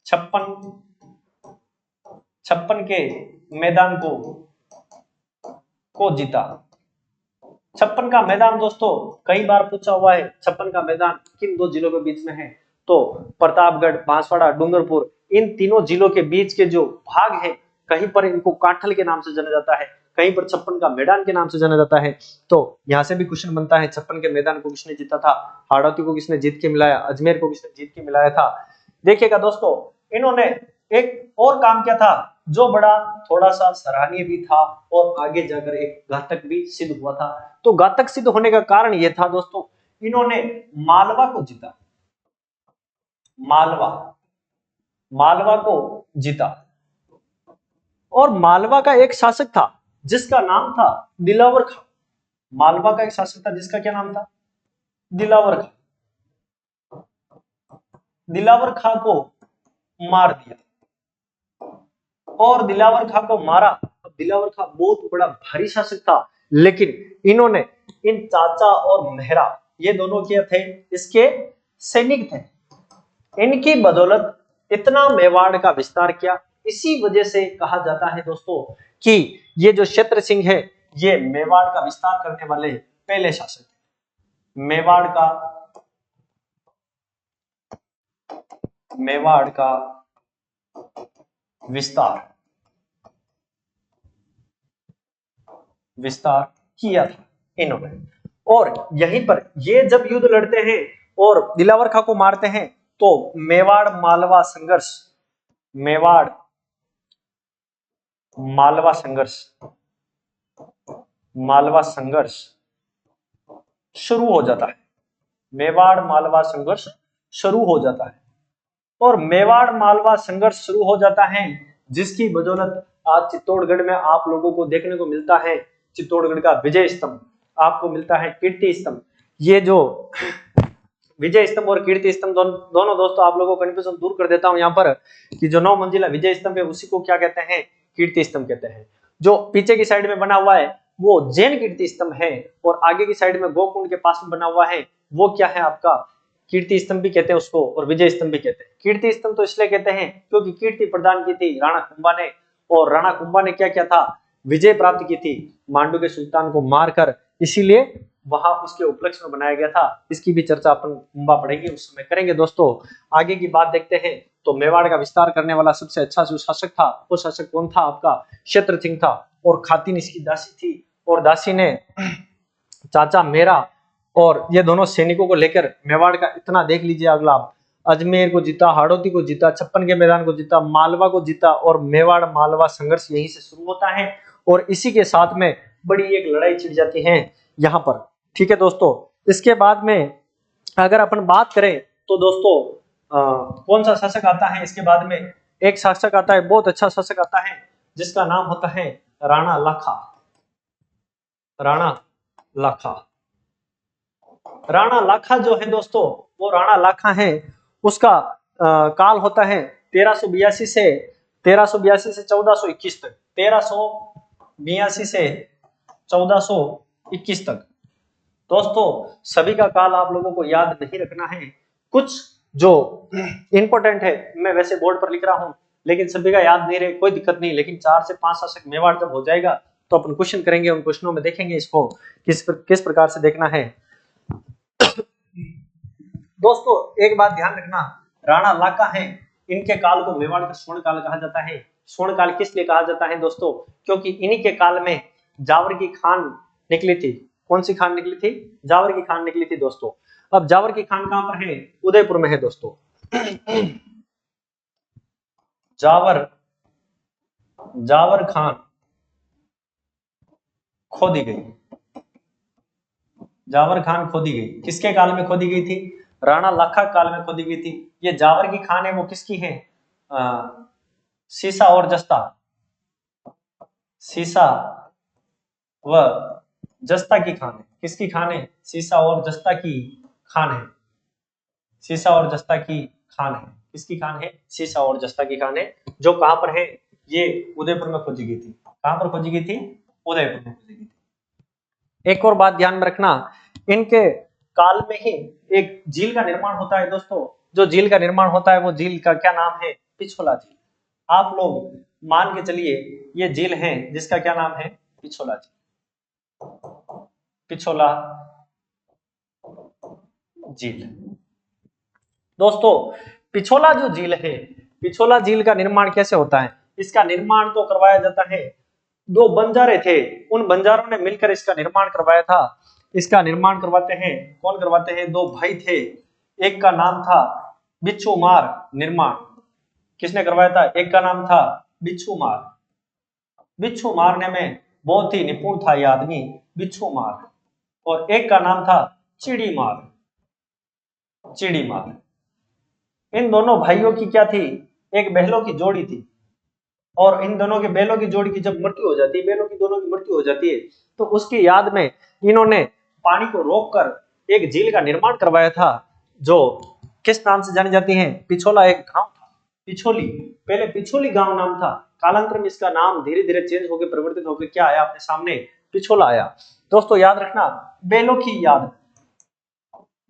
56 के मैदान को जीता। 56 का मैदान दोस्तों कई बार पूछा हुआ है, 56 का मैदान किन दो जिलों के बीच में है, तो प्रतापगढ़, बांसवाड़ा, डूंगरपुर, इन तीनों जिलों के बीच के जो भाग है, कहीं पर इनको काठल के नाम से जाना जाता है, कहीं पर 56 का मैदान के नाम से जाना जाता है। तो यहाँ से भी क्वेश्चन बनता है 56 के मैदान को किसने जीता था, हाड़ौती को किसने जीत के मिलाया, अजमेर को किसने जीत के मिलाया था। देखिएगा दोस्तों इन्होंने एक और काम किया था जो बड़ा थोड़ा सा सराहनीय भी था और आगे जाकर एक घातक भी सिद्ध हुआ था। तो घातक सिद्ध होने का कारण यह था दोस्तों, इन्होंने मालवा को जीता, मालवा को जीता। और मालवा का एक शासक था जिसका नाम था दिलावर खां, मालवा का एक शासक था जिसका क्या नाम था, दिलावर खां। दिलावर खां को मार दिया, और दिलावर खां को मारा। अब दिलावर खां बहुत बड़ा भारी शासक था, लेकिन इन्होंने इन चाचा और मेहरा ये दोनों क्या थे, इसके सैनिक थे। इनकी बदौलत इतना मेवाड़ का विस्तार किया। इसी वजह से कहा जाता है दोस्तों कि ये जो क्षेत्र सिंह है ये मेवाड़ का विस्तार करने वाले पहले शासक थे। मेवाड़ का विस्तार किया था इन्होंने। और यहीं पर ये जब युद्ध लड़ते हैं और दिलावर खां को मारते हैं तो मेवाड़ मालवा संघर्ष शुरू हो जाता है। मेवाड़ मालवा संघर्ष शुरू हो जाता है, और मेवाड़ मालवा संघर्ष शुरू हो जाता है जिसकी बदौलत आज चित्तौड़गढ़ में आप लोगों को देखने को मिलता है चित्तौड़गढ़ का विजय स्तंभ, आपको मिलता है कीर्ति स्तंभ। ये जो विजय स्तंभ और कीर्ति स्तंभ दोनों दोस्तों आप लोगों को कंफ्यूजन दूर कर देता हूं यहाँ पर, कि जो 9 मंजिला विजय स्तंभ है उसी को क्या कहते हैं, कीर्ति स्तंभ कहते हैं। जो पीछे की साइड में बना हुआ है वो जैन कीर्ति स्तंभ है, और आगे की साइड में गोकुंड के पास में बना हुआ है वो क्या है आपका, कीर्ति स्तंभ भी कहते हैं उसको, और विजय स्तंभ भी कहते हैं। कीर्ति स्तंभ तो इसलिए कहते हैं क्योंकि कीर्ति प्रदान की थी राणा कुंभा ने, और राणा कुंभा ने क्या किया था, विजय प्राप्त की थी मांडू के सुल्तान को मारकर, इसीलिए वहां उसके उपलक्ष्य में बनाया गया था। इसकी भी चर्चा अपन कुंभा पढ़ेंगे उस समय करेंगे। दोस्तों आगे की बात देखते हैं, तो मेवाड़ का विस्तार करने वाला सबसे अच्छा जो शासक था वो शासक कौन था, आपका क्षेत्र सिंह था, और खातिन इसकी दासी थी, और दासी ने चाचा मेरा और ये दोनों सैनिकों को लेकर मेवाड़ का इतना देख लीजिए अगला, अजमेर को जीता, हाड़ौती को जीता, 56 के मैदान को जीता, मालवा को जीता, और मेवाड़ मालवा संघर्ष यहीं से शुरू होता है, और इसी के साथ में बड़ी एक लड़ाई छिड़ जाती है यहाँ पर। ठीक है दोस्तों, इसके बाद में अगर अपन बात करें तो दोस्तों कौन सा शासक आता है, इसके बाद में एक शासक आता है, बहुत अच्छा शासक आता है जिसका नाम होता है राणा लाखा। राणा लाखा जो है दोस्तों, वो राणा लाखा है, उसका काल होता है 1382 से 1421 तक, 1382 से 1421 तक। दोस्तों सभी का काल आप लोगों को याद नहीं रखना है, कुछ जो इंपॉर्टेंट है मैं वैसे बोर्ड पर लिख रहा हूं, लेकिन सभी का याद नहीं रहे कोई दिक्कत नहीं, लेकिन 4 से 5 शासक मेवाड़ जब हो जाएगा तो अपन क्वेश्चन करेंगे, उन क्वेश्चनों में देखेंगे इसको किस प्रकार से देखना है। दोस्तों एक बात ध्यान रखना, राणा लाखा है, इनके काल को मेवाड़ का स्वर्ण काल कहा जाता है। स्वर्ण काल किस लिए कहा जाता है दोस्तों, क्योंकि इन्हीं के काल में जावर की खान निकली थी। कौन सी खान निकली थी, जावर की खान निकली थी दोस्तों। अब जावर की खान कहां पर है, उदयपुर में है दोस्तों। जावर खान खोदी गई, जावर खान खोदी गई, किसके काल में खोदी गई थी, राणा लाखा काल में खोदी गई थी। ये जावर की खान है वो किसकी है, सीसा और जस्ता, सीसा व जस्ता की खान है। किसकी खान है, सीसा और जस्ता की खान है, सीसा और जस्ता की खान है। किसकी खान है, सीसा और जस्ता की खान है, जो कहां पर है, ये उदयपुर में खोजी गई थी। कहां पर खोजी गई थी? उदयपुर में खोजी गई थी। एक और बात ध्यान में रखना, इनके काल में ही एक झील का निर्माण होता है दोस्तों। जो झील का निर्माण होता है वो झील का क्या नाम है? पिछोला झील। आप लोग मान के चलिए ये झील है जिसका क्या नाम है? पिछोला झील। पिछोला झील। दोस्तों पिछोला जो झील है, पिछोला झील का निर्माण कैसे होता है? इसका निर्माण तो करवाया जाता है, दो बंजारे थे, उन बंजारों ने मिलकर इसका निर्माण करवाया था। इसका निर्माण करवाते हैं, कौन करवाते हैं? दो भाई थे, एक का नाम था बिच्छूमार निर्माण। किसने करवाया था? एक का नाम था बिच्छूमार। बिच्छू मारने में बहुत ही निपुण था यह आदमी, बिच्छूमार। और एक का नाम था चिड़ीमार। चिड़ीमार। इन दोनों भाइयों की क्या थी? एक बैलों की जोड़ी थी। और इन दोनों के बैलों की जोड़ी की जब मृत्यु हो जाती है, बैलों की दोनों की मृत्यु हो जाती है, तो उसकी याद में इन्होंने पानी को रोककर एक झील का निर्माण करवाया था, जो किस नाम से जानी जाती है? पिछोला। एक गांव था पिछोली, पहले पिछोली गांव नाम था, कालांतर में इसका नाम धीरे धीरे चेंज होकर परिवर्तित होकर क्या आया अपने सामने? पिछोला आया। दोस्तों याद रखना, बैलों की याद,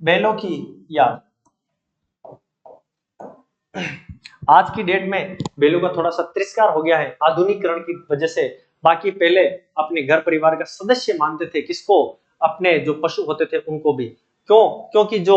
बैलों की याद। आज की डेट में बैलों का थोड़ा सा तिरस्कार हो गया है आधुनिकीकरण की वजह से। बाकी पहले अपने घर परिवार का सदस्य मानते थे किसको? अपने जो पशु होते थे उनको भी। क्यों? क्योंकि जो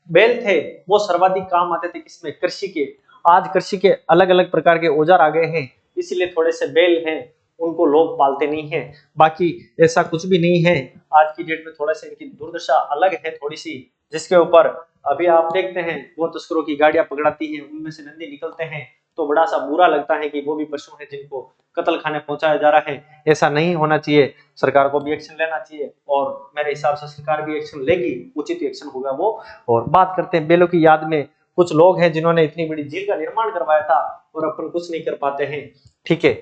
बैल थे वो सर्वाधिक काम आते थे किसमें? कृषि के। आज कृषि के अलग अलग प्रकार के औजार आ गए हैं, इसीलिए थोड़े से बैल हैं उनको लोग पालते नहीं है। बाकी ऐसा कुछ भी नहीं है। आज की डेट में थोड़ा सा इनकी दुर्दशा अलग है थोड़ी सी, जिसके ऊपर अभी आप देखते हैं वो तस्करों की गाड़ियां पकड़ाती हैं, उनमें से नंदी निकलते हैं, तो बड़ा सा बुरा लगता है कि वो भी पशु हैं जिनको कत्ल खाने पहुंचाया जा रहा है। ऐसा नहीं होना चाहिए, सरकार को भी एक्शन लेना चाहिए, और मेरे हिसाब से सरकार भी एक्शन लेगी, उचित एक्शन होगा वो। और बात करते हैं बैलों की याद में, कुछ लोग हैं जिन्होंने इतनी बड़ी झील का निर्माण करवाया था और अपन कुछ नहीं कर पाते हैं। ठीक है,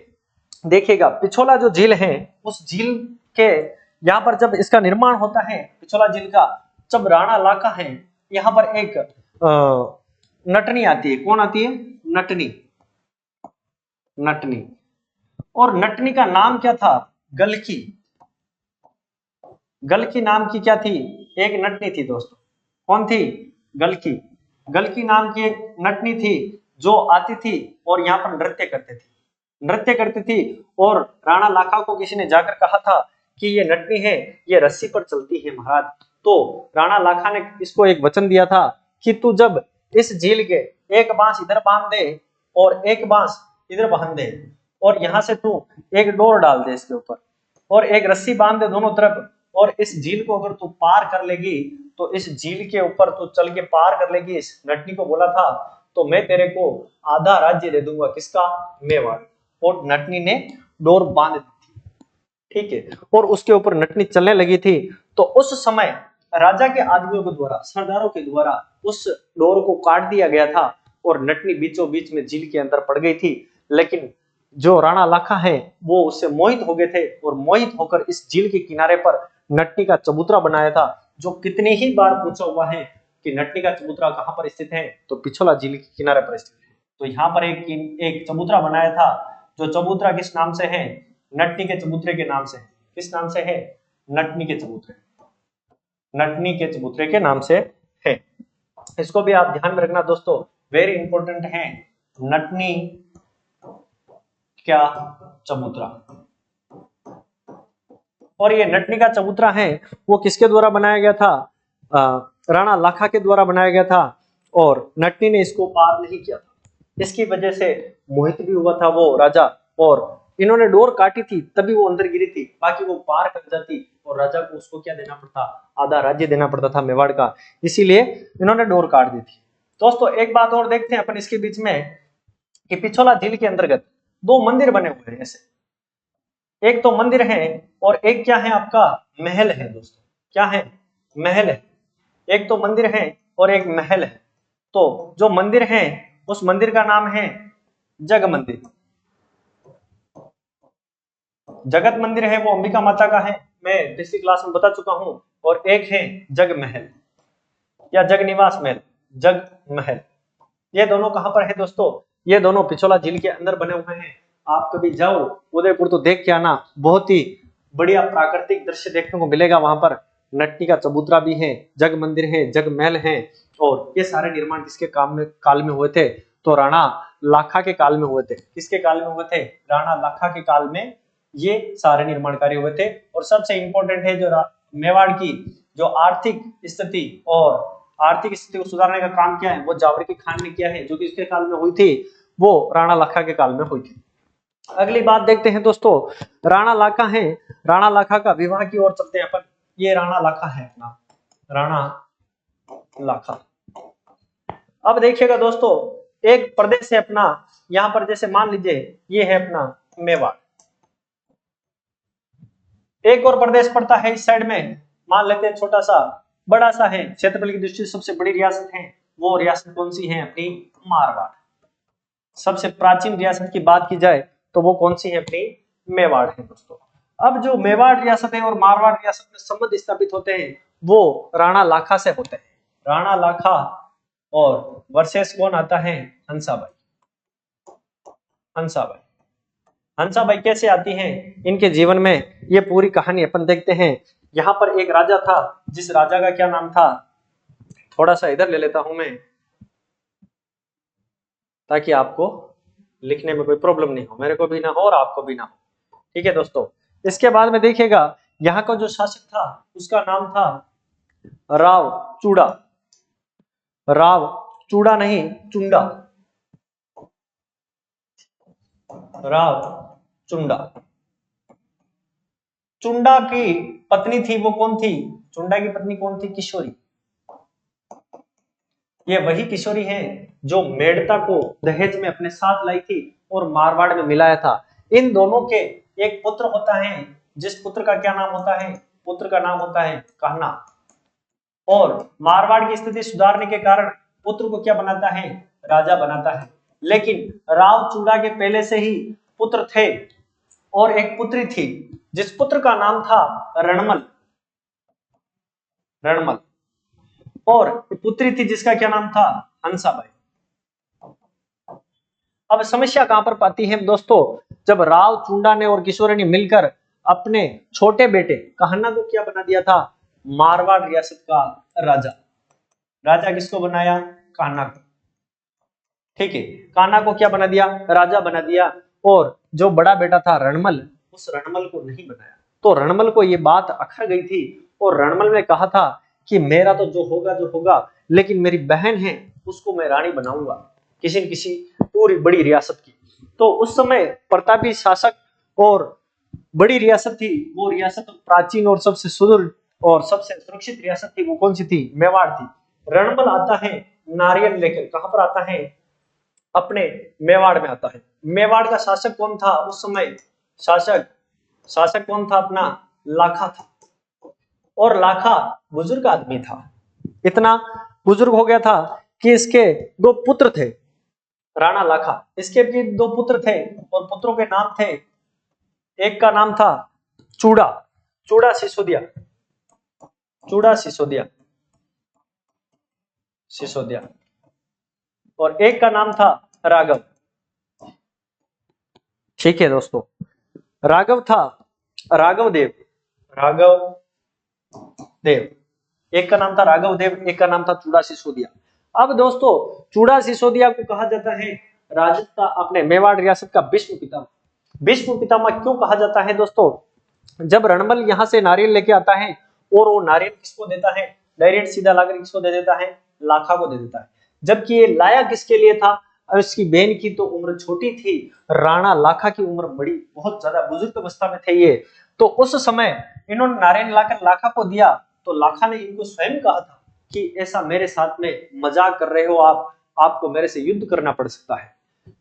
देखिएगा पिछोला जो झील है, उस झील के यहाँ पर जब इसका निर्माण होता है पिछोला झील का, जब राणा लाखा है, यहाँ पर एक नटनी आती है। कौन आती है? नटनी। नटनी। और नटनी का नाम क्या था? गलकी। गलकी नाम की क्या थी? एक नटनी थी दोस्तों। कौन थी? गलकी। गलकी नाम की एक नटनी थी जो आती थी और यहाँ पर नृत्य करती थी, नृत्य करती थी। और राणा लाखा को किसी ने जाकर कहा था कि ये नटनी है, ये रस्सी पर चलती है महाराज। तो राणा लाखा ने इसको एक वचन दिया था कि तू जब इस झील के एक बांस इधर बांध दे और एक बांस इधर बांध दे, और यहाँ से तू एक डोर डाल दे इसके ऊपर, और एक रस्सी बांध दे दोनों तरफ, और इस झील को अगर तू पार कर लेगी, तो इस झील के ऊपर तू चल के पार कर लेगी, इस नटनी को बोला था, तो मैं तेरे को आधा राज्य दे दूंगा। किसका? मेवाड़। और नटनी ने डोर बांध दी थी। ठीक है, और उसके ऊपर नटनी चलने लगी थी। तो उस समय राजा के आदमियों के द्वारा, सरदारों के द्वारा उस डोर को काट दिया गया था और नटनी बीचों बीच में झील के अंदर पड़ गई थी। लेकिन जो राणा लाखा है वो उससे मोहित हो गए थे और मोहित होकर इस झील के किनारे पर नटनी का चबूतरा बनाया था, जो कितने ही बार पूछा हुआ है कि नटनी का चबूतरा कहां पर स्थित है, तो पिछोला झील के किनारे पर स्थित है। तो यहाँ पर एक चबूतरा बनाया था, जो चबूतरा किस नाम से है? नटनी के चबूतरे के नाम से। किस नाम से है? नटनी के चबूतरे। नटनी के चबूतरे के नाम से है। इसको भी आप ध्यान में रखना दोस्तों, वेरी इंपॉर्टेंट है, नटनी क्या चबूतरा। और ये नटनी का चबूतरा है वो किसके द्वारा बनाया गया था? राणा लाखा के द्वारा बनाया गया था, और नटनी ने इसको पार नहीं किया था। इसकी वजह से मोहित भी हुआ था वो राजा, और इन्होंने डोर काटी थी तभी वो अंदर गिरी थी, बाकी वो पार कर जाती और राजा को उसको क्या देना पड़ता? आधा राज्य देना पड़ता था मेवाड़ का, इसीलिए इन्होंने डोर काट दी थी। दोस्तों एक बात और देखते हैं अपन इसके बीच में कि पिछोला झील के अंतर्गत दो मंदिर बने हुए हैं ऐसे। एक तो मंदिर है और एक क्या है आपका? महल है दोस्तों। क्या है? महल है। एक तो मंदिर है और एक महल है। तो जो मंदिर है उस मंदिर का नाम है जग मंदिर। जगत मंदिर है वो अंबिका माता का है, मैं पिछली क्लास में बता चुका हूं। और एक है जग महल या जग निवास महल, जग महल। ये दोनों कहां पर है दोस्तों? ये दोनों पिछोला झील के अंदर बने हुए हैं। आप कभी जाओ उदयपुर तो देख के आना, बहुत ही बढ़िया प्राकृतिक दृश्य देखने को मिलेगा। वहां पर नट्टी का चबूतरा भी है, जग मंदिर है, जग महल है। और ये सारे निर्माण किसके काल में हुए थे? तो राणा लाखा के काल में हुए थे। किसके काल में हुए थे? राणा लाखा के काल में ये सारे निर्माण कार्य हुए थे। और सबसे इंपॉर्टेंट है, जो मेवाड़ की जो आर्थिक स्थिति और आर्थिक स्थिति को सुधारने का काम किया है वो जावरकी खान ने किया है, जो कि इसके काल में हुई थी, वो राणा लाखा के काल में हुई थी। अगली बात देखते हैं दोस्तों, राणा लाखा है, राणा लाखा का विवाह की ओर चलते हैं अपन। ये राणा लाखा है अपना, राणा लाखा। अब देखिएगा दोस्तों, एक प्रदेश है अपना, यहां पर जैसे मान लीजिए ये है अपना मेवाड़, एक और प्रदेश पड़ता है इस साइड में, मान लेते हैं छोटा सा, बड़ा सा है, क्षेत्रफल की दृष्टि से सबसे बड़ी रियासत है, वो रियासत कौन सी है? अपनी मारवाड़। सबसे प्राचीन रियासत की बात की जाए तो वो कौन सी है? अपनी मेवाड़ है दोस्तों। अब जो मेवाड़ रियासत है और मारवाड़ रियासत में संबंध स्थापित होते हैं वो राणा लाखा से होते हैं। राणा लाखा और वर्सेस कौन आता है? हंसाबाई। हंसाबाई, हंसाबाई कैसे आती हैं इनके जीवन में, ये पूरी कहानी अपन देखते हैं। यहाँ पर एक राजा था, जिस राजा का क्या नाम था? थोड़ा सा इधर ले लेता हूं मैं, ताकि आपको लिखने में कोई प्रॉब्लम नहीं हो, मेरे को भी ना हो और आपको भी ना हो। ठीक है दोस्तों। इसके बाद में देखिएगा, यहाँ का जो शासक था उसका नाम था राव चूड़ा। राव चूड़ा नहीं, चुंडा। राव चुंडा। चुंडा की पत्नी थी, वो कौन थी? चुंडा की पत्नी कौन थी? किशोरी। ये वही किशोरी है जो मेड़ता को दहेज में अपने साथ लाई थी और मारवाड़ में मिलाया था। इन दोनों के एक पुत्र होता है, जिस पुत्र का क्या नाम होता है? पुत्र का नाम होता है कान्हा। और मारवाड़ की स्थिति सुधारने के कारण पुत्र को क्या बनाता है? राजा बनाता है। लेकिन राव चूड़ा के पहले से ही पुत्र थे और एक पुत्री थी, जिस पुत्र का नाम था रणमल। रणमल। और पुत्री थी जिसका क्या नाम था? हंसाबाई। अब समस्या कहां पर पाती है दोस्तों? जब राव चुंडा ने और किशोरी ने मिलकर अपने छोटे बेटे कान्हा को क्या बना दिया था? मारवाड़ रियासत का राजा। राजा किसको बनाया? कान्हा को। ठीक है, कान्हा को क्या बना दिया? राजा बना दिया। और जो बड़ा बेटा था रणमल, उस रणमल को नहीं बनाया। तो रणमल को ये बात अखर गई थी और रणमल ने कहा था कि मेरा तो जो होगा, लेकिन मेरी बहन है उसको मैं रानी बनाऊंगा किसी न किसी पूरी बड़ी रियासत की। तो उस समय प्रतापी शासक और बड़ी रियासत थी, वो रियासत प्राचीन और सबसे सुदृढ़ और सबसे सुरक्षित रियासत थी, वो कौन सी थी? मेवाड़ थी। रणमल आता है नारियल लेकर, कहां पर आता है? अपने मेवाड़ में आता है। मेवाड़ का शासक कौन था उस समय? शासक कौन था? अपना लाखा था। और लाखा बुजुर्ग आदमी था, इतना बुजुर्ग हो गया था कि इसके दो पुत्र थे। राणा लाखा, इसके भी दो पुत्र थे और पुत्रों के नाम थे, एक का नाम था चूड़ा, चूड़ा सिसोदिया। चूड़ा सिसोदिया, सिसोदिया। और एक का नाम था राघव। ठीक है दोस्तों, राघव था राघव देव। राघव देव, एक का नाम था राघव देव, एक का नाम था चूड़ा सिसोदिया। अब दोस्तों, चूड़ा सिसोदिया को कहा जाता है राजत का, अपने मेवाड़ रियासत का भीष्म पितामह। भीष्म पितामह क्यों कहा जाता है दोस्तों? जब रणमल यहाँ से नारियल लेके आता है और वो नारियल किसको देता है? डायरेक्ट सीधा लाकर किसको दे देता है? लाखा को दे देता है। जबकि ये लाया किसके लिए था? उसकी बहन की तो उम्र छोटी थी, राणा लाखा की उम्र बड़ी, बहुत ज्यादा बुजुर्ग अवस्था में थे ये। तो उस समय इन्होंने नारियल लाकर लाखा को दिया, तो लाखा ने इनको स्वयं कहा था कि ऐसा मेरे साथ में मजाक कर रहे हो आप, आपको मेरे से युद्ध करना पड़ सकता है।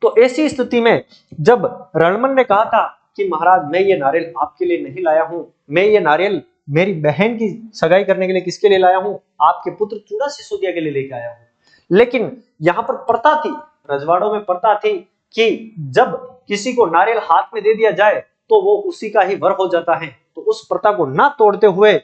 तो ऐसी स्थिति में जब रणमल ने कहा था कि महाराज मैं ये नारियल आपके लिए नहीं लाया हूं, मैं ये नारियल मेरी बहन की सगाई करने के लिए किसके लिए लाया हूं? आपके पुत्र चूड़ा सिसोदिया के लिए लेके आया हूं। लेकिन यहाँ पर प्रथा थी, रजवाड़ों में प्रथा थी कि जब किसी को नारियल हाथ में दे दिया जाए तो वो उसी का ही वर हो जाता है। तो उस प्रथा को ना तोड़ते हुए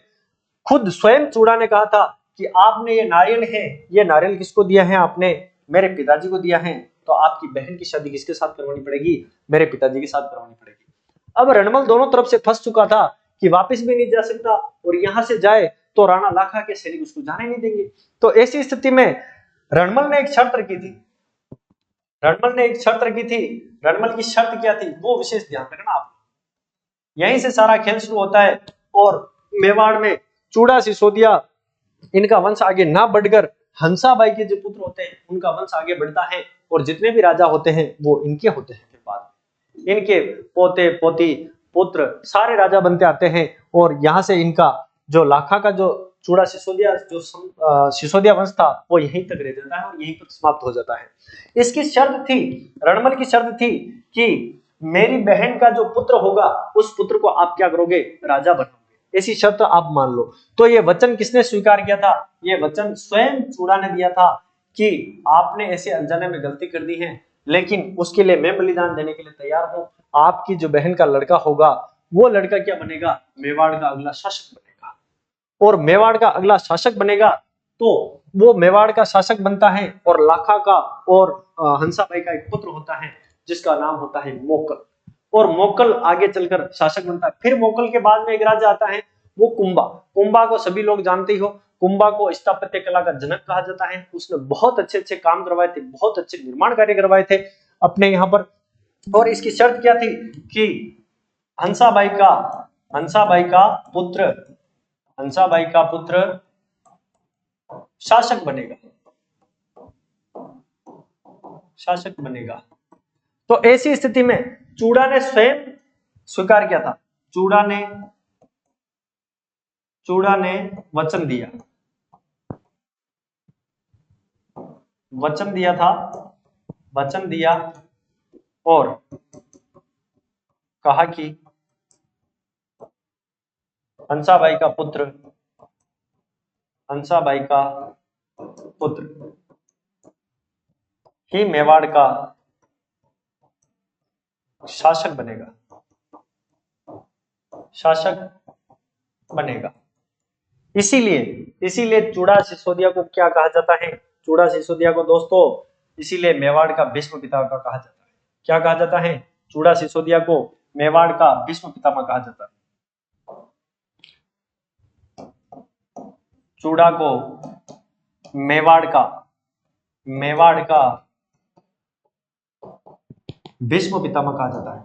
खुद स्वयं चूड़ा ने कहा था कि आपने ये नारियल है, ये नारियल किसको दिया है? आपने मेरे पिताजी को दिया है, तो आपकी बहन की शादी किसके साथ करवानी पड़ेगी? मेरे पिताजी के साथ करवानी पड़ेगी। अब रणमल दोनों तरफ से फंस चुका था कि वापस भी नहीं जा सकता, और यहां से जाए तो राणा लाखा के सैनिक उसको जाने नहीं देंगे। तो ऐसी स्थिति में रणमल ने एक शर्त रखी थी। रणमल की शर्त क्या थी, वो विशेष ध्यान रखना आप। यहीं से सारा खेल शुरू होता है, और मेवाड़ में चूड़ा सिसोदिया, इनका वंश आगे ना बढ़कर हंसाबाई के जो पुत्र होते हैं उनका वंश आगे बढ़ता है, और जितने भी राजा होते हैं वो इनके होते हैं। फिर बाद में इनके पोते पोती पुत्र सारे राजा बनते आते हैं, और यहाँ से इनका जो लाखा का जो चूड़ा सिसोदिया जो सिसोदिया वंश था वो यहीं तक रह जाता है और यहीं पर समाप्त हो जाता है। इसकी शर्त थी, रणमल की शर्त थी कि मेरी बहन का जो पुत्र होगा उस पुत्र को आप क्या करोगे? राजा बनोगे। ऐसी शर्त आप मान लो। तो ये वचन किसने स्वीकार किया था? ये वचन स्वयं चूड़ा ने दिया था कि आपने ऐसे अनजाने में गलती कर दी है, लेकिन उसके लिए मैं बलिदान देने के लिए तैयार हूं। आपकी जो बहन का लड़का होगा वो लड़का क्या बनेगा? मेवाड़ का अगला शासक बनेगा। और मेवाड़ का अगला शासक बनेगा तो वो मेवाड़ का शासक बनता है, और लाखा का और हंसाबाई का एक पुत्र होता है जिसका नाम होता है मोकल, और मोकल आगे चलकर शासक बनता है। फिर मोकल के बाद में एक राजा आता है वो कुंभा। कुंभा को सभी लोग जानते ही हो, कुंभा को स्थापत्य कला का जनक कहा जाता है। उसने बहुत अच्छे अच्छे काम करवाए थे, बहुत अच्छे निर्माण कार्य करवाए थे अपने यहाँ पर। और इसकी शर्त क्या थी कि हंसाबाई का पुत्र शासक बनेगा। तो ऐसी स्थिति में चूड़ा ने स्वयं स्वीकार किया था। चूड़ा ने वचन दिया और कहा कि हंसाबाई का पुत्र ही मेवाड़ का शासक बनेगा। इसीलिए चूड़ा सिसोदिया को क्या कहा जाता है? चूड़ा सिसोदिया को दोस्तों इसीलिए मेवाड़ का भीष्म पितामह कहा जाता है। क्या कहा जाता है? चूड़ा सिसोदिया को मेवाड़ का भीष्म पितामह कहा जाता है। चूड़ा को मेवाड़ का भीष्म पितामह कहा जाता है।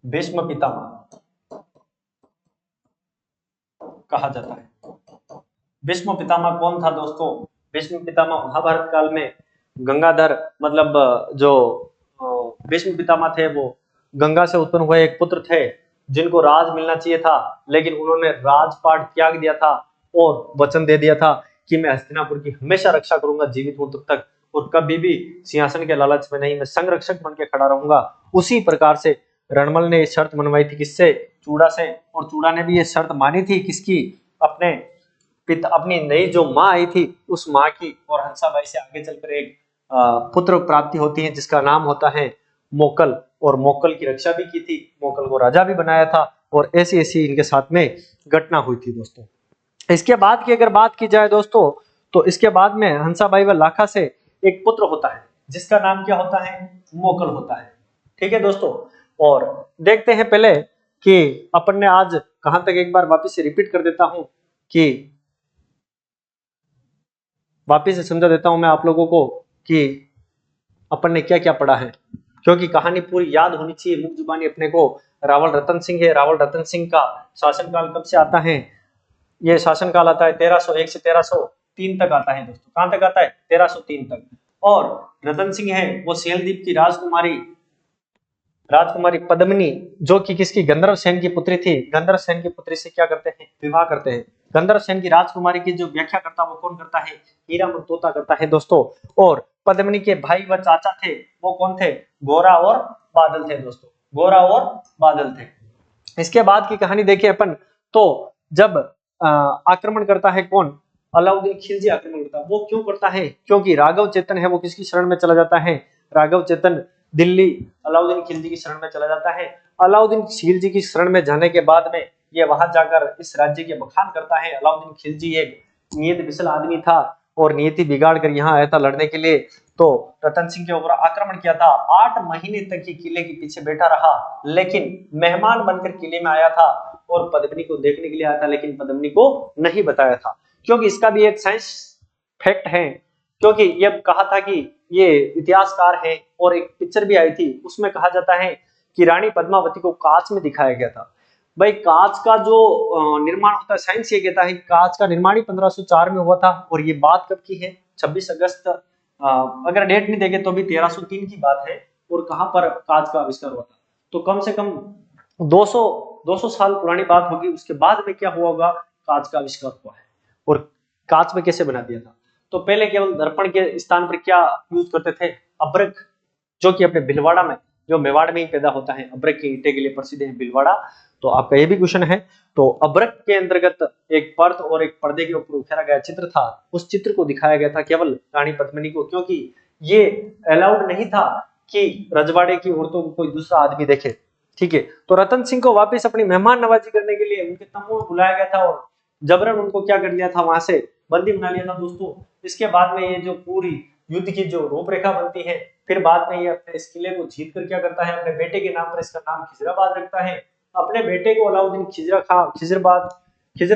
भीष्म पितामह कहा जाता है। भीष्म पितामह कौन था दोस्तों? भीष्म पितामह महाभारत काल में गंगाधर, मतलब जो भीष्म पितामह थे वो गंगा से उत्पन्न हुए एक पुत्र थे जिनको राज मिलना चाहिए था, लेकिन उन्होंने राजपाट त्याग दिया था और वचन दे दिया था कि मैं हस्तिनापुर की हमेशा रक्षा करूंगा जीवित हूं तब तक, और कभी भी सिंहासन के लालच में नहीं, मैं संरक्षक बन के खड़ा रहूंगा। उसी प्रकार से रणमल ने शर्त मनवाई थी किससे? चूड़ा से। और चूड़ा ने भी ये शर्त मानी थी किसकी? अपनी नई जो माँ आई थी उस माँ की। और हंसाबाई से आगे चलकर एक पुत्र प्राप्ति होती है जिसका नाम होता है मोकल, और मोकल की रक्षा भी की थी, मोकल को राजा भी बनाया था, और ऐसी ऐसी इनके साथ में घटना हुई थी दोस्तों। इसके बाद की अगर बात की जाए दोस्तों, तो इसके बाद में हंसाबाई व लाखा से एक पुत्र होता है जिसका नाम क्या होता है? मोकल होता है। ठीक है दोस्तों, और देखते हैं पहले कि अपन ने आज कहां तक, एक बार वापिस से रिपीट कर देता हूं कि वापिस से समझा देता हूं मैं आप लोगों को कि अपन ने क्या क्या पढ़ा है, क्योंकि कहानी पूरी याद होनी चाहिए मुख जुबानी अपने को। रावल रतन सिंह है। रावल रतन सिंह का शासनकाल कब से आता है? ये शासनकाल आता है 1301 से 1303 तक आता है दोस्तों। कहां तक आता है? 1303 तक। और रतन सिंह है वो सिहलदीप की राजकुमारी पद्मिनी, जो कि किसकी? गंधर्व सेन की पुत्री थी। गंधर्व सेन की पुत्री से क्या करते हैं? विवाह करते हैं। गंधर्व सेन की राजकुमारी की जो व्याख्या करता वो कौन करता है? हीरामन तोता करता है दोस्तों। और पद्मिनी के भाई व चाचा थे वो कौन थे? गोरा और बादल थे दोस्तों, गोरा और बादल थे। इसके बाद की कहानी देखिए अपन, तो जब आक्रमण करता है कौन? अलाउद्दीन खिलजी आक्रमण करता है। वो क्यों करता है? क्योंकि राघव चेतन है वो किसकी शरण में चला जाता है? राघव चेतन दिल्ली अलाउद्दीन खिलजी की शरण में चला जाता है। अलाउद्दीन खिलजी की शरण में जाने के बाद में ये वहां जाकर इस राज्य के बखान करता है। अलाउद्दीन खिलजी एक नियत विशल आदमी था और नीति बिगाड़ कर यहाँ आया था लड़ने के लिए, तो रतन सिंह के ऊपर आक्रमण किया था। 8 महीने तक ये किले के पीछे बैठा रहा, लेकिन मेहमान बनकर किले में आया था और पद्मिनी को देखने के लिए आया था, लेकिन पद्मिनी को नहीं बताया था, क्योंकि इसका भी एक साइंस फैक्ट है। क्योंकि ये कहा था कि ये इतिहासकार है और एक पिक्चर भी आई थी, उसमें कहा जाता है कि रानी पद्मावती को कांच में दिखाया गया था। भाई कांच का जो निर्माण होता है, साइंस ये कहता है कि कांच का निर्माण ही 1504 में हुआ था, और ये बात कब की है, 26 अगस्त, अगर डेट नहीं देखे तो भी 1303 की बात है। और कहां पर कांच का आविष्कार हुआ था, तो कम से कम 200 साल पुरानी बात होगी। उसके बाद में क्या हुआ होगा, कांच का आविष्कार हुआ है। और कांच में कैसे बना दिया था, तो पहले केवल दर्पण के स्थान पर क्या यूज करते थे, अब्रक, जो कि अपने भीलवाड़ा में, जो मेवाड़ में ही पैदा होता है, अब्रक की ईंटे के लिए प्रसिद्ध है भीलवाड़ा। तो आपका ये भी क्वेश्चन है। तो अब्रक के अंतर्गत एक पर्द और एक पर्दे के ऊपर उकेरा गया चित्र था, उस चित्र को दिखाया गया था केवल रानी पद्मिनी को, क्योंकि ये अलाउड नहीं था कि रजवाड़े की औरतों को कोई दूसरा आदमी देखे। ठीक है, तो रतन सिंह को वापस अपनी मेहमान नवाजी करने के लिए उनके तंबू में बुलाया गया था और जबरन उनको क्या कर लिया था, वहां से बंदी बना लिया था दोस्तों। इसके बाद में ये जो पूरी युद्ध की जो रूपरेखा बनती है, फिर बाद में ये अपने इस किले को जीत कर क्या करता है, अपने बेटे के नाम पर इसका नाम खिजराबाद रखता है। अपने बेटे को अलाउद्दीन खिजर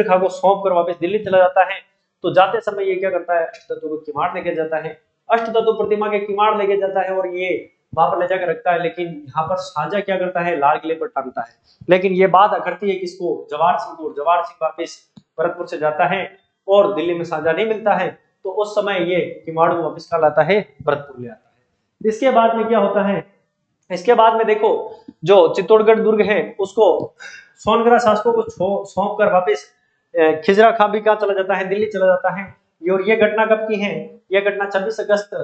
खां को सौंप कर वापस दिल्ली चला जाता है। तो जाते समय ये क्या करता है, अष्टतत्व को किमाड़ लेके जाता है, अष्टतत्व प्रतिमा के किमाड़ लेके जाता है और ये वहां पर ले जाकर रखता है। लेकिन यहाँ पर शाहजहां क्या करता है, लाल किले पर टांगता है। लेकिन ये बात अखरती है किसको, जवाहर सिंह को। जवाहर सिंह वापिस भरतपुर से जाता है और दिल्ली में शाहजहां नहीं मिलता है, तो उस समय ये किमाड़ को वापिस कर लाता है, भरतपुर ले आता है। इसके बाद में क्या होता है, इसके बाद में देखो जो चित्तौड़गढ़ दुर्ग है उसको सोनगरा शासकों को सौंप कर वापिस खिजरा खां भी कहाँ चला जाता है, दिल्ली चला जाता है। और ये घटना कब की है, ये घटना 26 अगस्त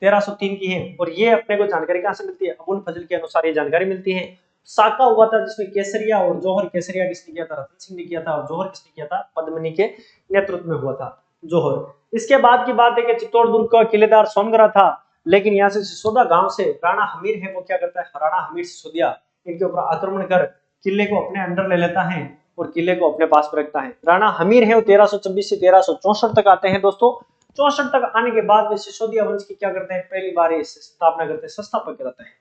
1303 की है। और ये अपने को जानकारी कहाँ से मिलती है, अबुल फजल के अनुसार ये जानकारी मिलती है। साका हुआ था जिसमें केसरिया और जौहर, केसरिया किसने किया था, रतन सिंह ने किया था, और जौहर किसने किया था, पद्मिनी के नेतृत्व में हुआ था, जौहर। इसके बाद की बात है कि चित्तौड़ दुर्ग का किलेदार सोनगरा था, लेकिन यहाँ से सिसोदा गांव से राणा हमीर है, वो क्या करता है, राणा हमीर सिसोदिया इनके ऊपर आक्रमण कर किले को अपने अंडर ले लेता है और किले को अपने पास रखता है। राणा हमीर है वो 1326 से 1364 तक आते हैं दोस्तों। 64 तक आने के बाद में सिसोदिया वंश की क्या करते हैं, पहली बार स्थापना करते हैं, संस्थापक कहलाते हैं।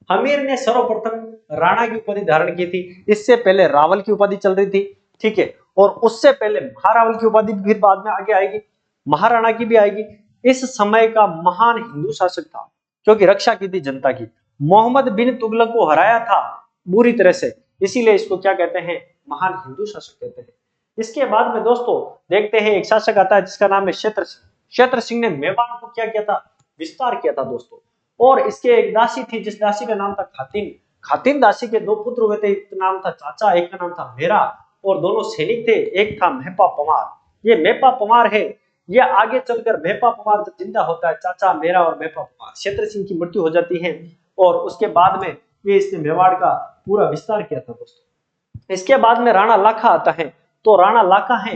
हमीर ने सर्वप्रथम राणा की उपाधि धारण की थी। इससे पहले रावल की उपाधि चल रही थी, ठीक है, और उससे पहले महारावल की उपाधि फिर बाद में आगे आएगी, महाराणा की भी आएगी। इस समय का महान हिंदू शासक था, क्योंकि रक्षा की थी जनता की। मोहम्मद बिन तुगलक को हराया था बुरी तरह से, इसीलिए इसको क्या कहते हैं, महान हिंदू शासक कहते हैं। इसके बाद में दोस्तों देखते हैं एक शासक आता है जिसका नाम है क्षेत्र सिंह। क्षेत्र सिंह ने मेवाड़ को क्या किया था, विस्तार किया था दोस्तों। और इसके एक दासी थी, जिस दासी का नाम था खातिन। खातिन दासी के 2 पुत्र हुए थे, एक नाम था चाचा, एक का नाम था मेरा, और दोनों सैनिक थे, एक था मेहपा पवार। ये मेहपा पवार है, ये आगे चलकर मेहपा पवार जब जिंदा होता है, चाचा मेरा और मेहपा पवार, क्षेत्र सिंह की मृत्यु हो जाती है, और उसके बाद में ये इसने मेवाड़ का पूरा विस्तार किया था दोस्तों। इसके बाद में राणा लाखा आता है। तो राणा लाखा है,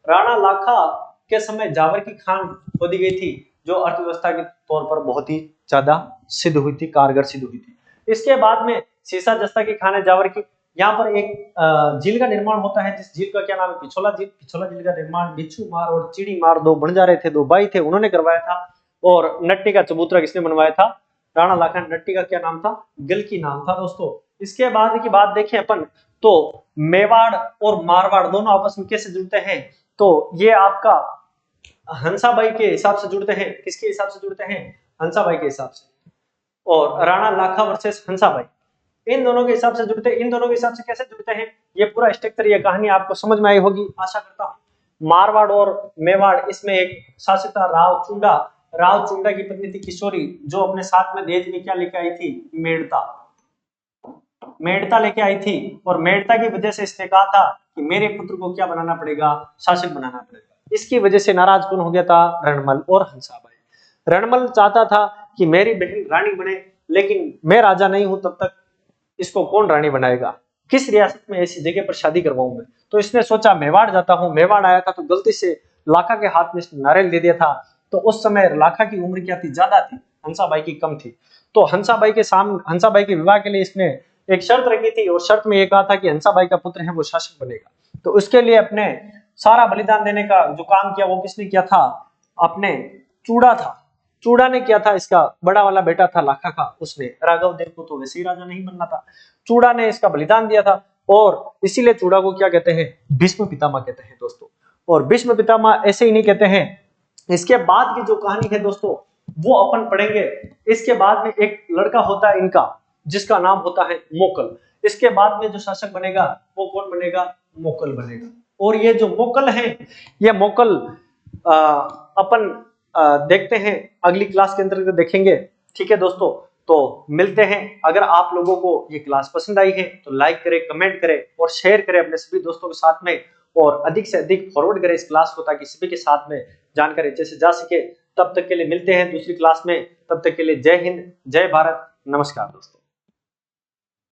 राणा लाखा के समय जावर की खान खोदी गई थी, जो अर्थव्यवस्था के तौर पर बहुत ही ज्यादा सिद्ध हुई थी, कारगर सिद्ध हुई थी। इसके बाद में सीसा जस्ता की खान है जावर की। यहाँ पर एक झील का निर्माण होता है, जिस झील का क्या नाम है, पिछोला झील। पिछोला झील का निर्माण बिच्छू मार और चिड़ी मार 2 बंजारे थे, 2 भाई थे, उन्होंने करवाया था। और नट्टी का चबूतरा किसने बनवाया था, राणा लाखा। नट्टी का क्या नाम था, गलकी नाम था दोस्तों। इसके बाद की बात देखें अपन, तो मेवाड़ और मारवाड़ दोनों आपस में कैसे जुड़ते हैं, तो ये आपका हंसाबाई के हिसाब से जुड़ते हैं। किसके हिसाब से जुड़ते हैं, हंसाबाई के हिसाब से। और राणा लाखा वर्सेस हंसाबाई, इन दोनों के हिसाब से जुड़ते हैं। इन दोनों के हिसाब से कैसे जुड़ते हैं, ये पूरा स्ट्रक्चर, ये कहानी आपको समझ में आई होगी आशा करता हूँ। मारवाड़ और मेवाड़, इसमें एक शासक था राव चुंडा। राव चुंडा की पत्नी थी किशोरी, जो अपने साथ में दहेज में क्या लेके आई थी, मेड़ता। मेड़ता लेके आई थी, और मेड़ता की वजह से इसने कहा था कि मेरे पुत्र को क्या बनाना पड़ेगा, शासक बनाना पड़ेगा। इसकी वजह से नाराज कौन हो गया था, रणमल और हंसाबाई। रणमल चाहता था कि मेरी बहन रानी बने, लेकिन मैं राजा नहीं हूं तब तक इसको कौन रानी बनाएगा, किस रियासत में ऐसी जगह पर शादी करवाऊं मैं। तो इसने सोचा मेवाड़ जाता हूं। मेवाड़ आया था तो गलती से लाखा के हाथ में इसने नारियल दे दिया था। तो उस समय लाखा की उम्र क्या थी, ज्यादा थी, हंसाबाई की कम थी। तो हंसाबाई के विवाह के लिए इसने एक शर्त रखी थी, और शर्त में यह कहा था कि हंसाबाई का पुत्र है वो शासक बनेगा। तो उसके लिए अपने सारा बलिदान देने का जो काम किया वो किसने किया था, अपने चूड़ा था, चूड़ा ने किया था, इसका बड़ा वाला बेटा था लाखा का, उसने राघव देव को तो वैसे ही राजा नहीं बनना था, चूड़ा ने इसका बलिदान दिया था और इसीलिए चूड़ा को क्या कहते हैं, भीष्म पितामह कहते हैं दोस्तों। और भीष्म पितामह ऐसे ही नहीं कहते हैं, इसके बाद की जो कहानी है दोस्तों वो अपन पढ़ेंगे। इसके बाद में एक लड़का होता है इनका जिसका नाम होता है मोकल। इसके बाद में जो शासक बनेगा वो कौन बनेगा, मोकल बनेगा। और ये जो मोकल है, ये मोकल अपन देखते हैं अगली क्लास के अंतर्गत देखेंगे। ठीक है दोस्तों, तो मिलते हैं। अगर आप लोगों को ये क्लास पसंद आई है तो लाइक करें, कमेंट करें और शेयर करें अपने सभी दोस्तों के साथ में, और अधिक से अधिक फॉरवर्ड करें इस क्लास को ताकि सभी के साथ में जानकारी अच्छे से जा सके। तब तक के लिए मिलते हैं दूसरी क्लास में, तब तक के लिए जय हिंद, जय भारत, नमस्कार दोस्तों।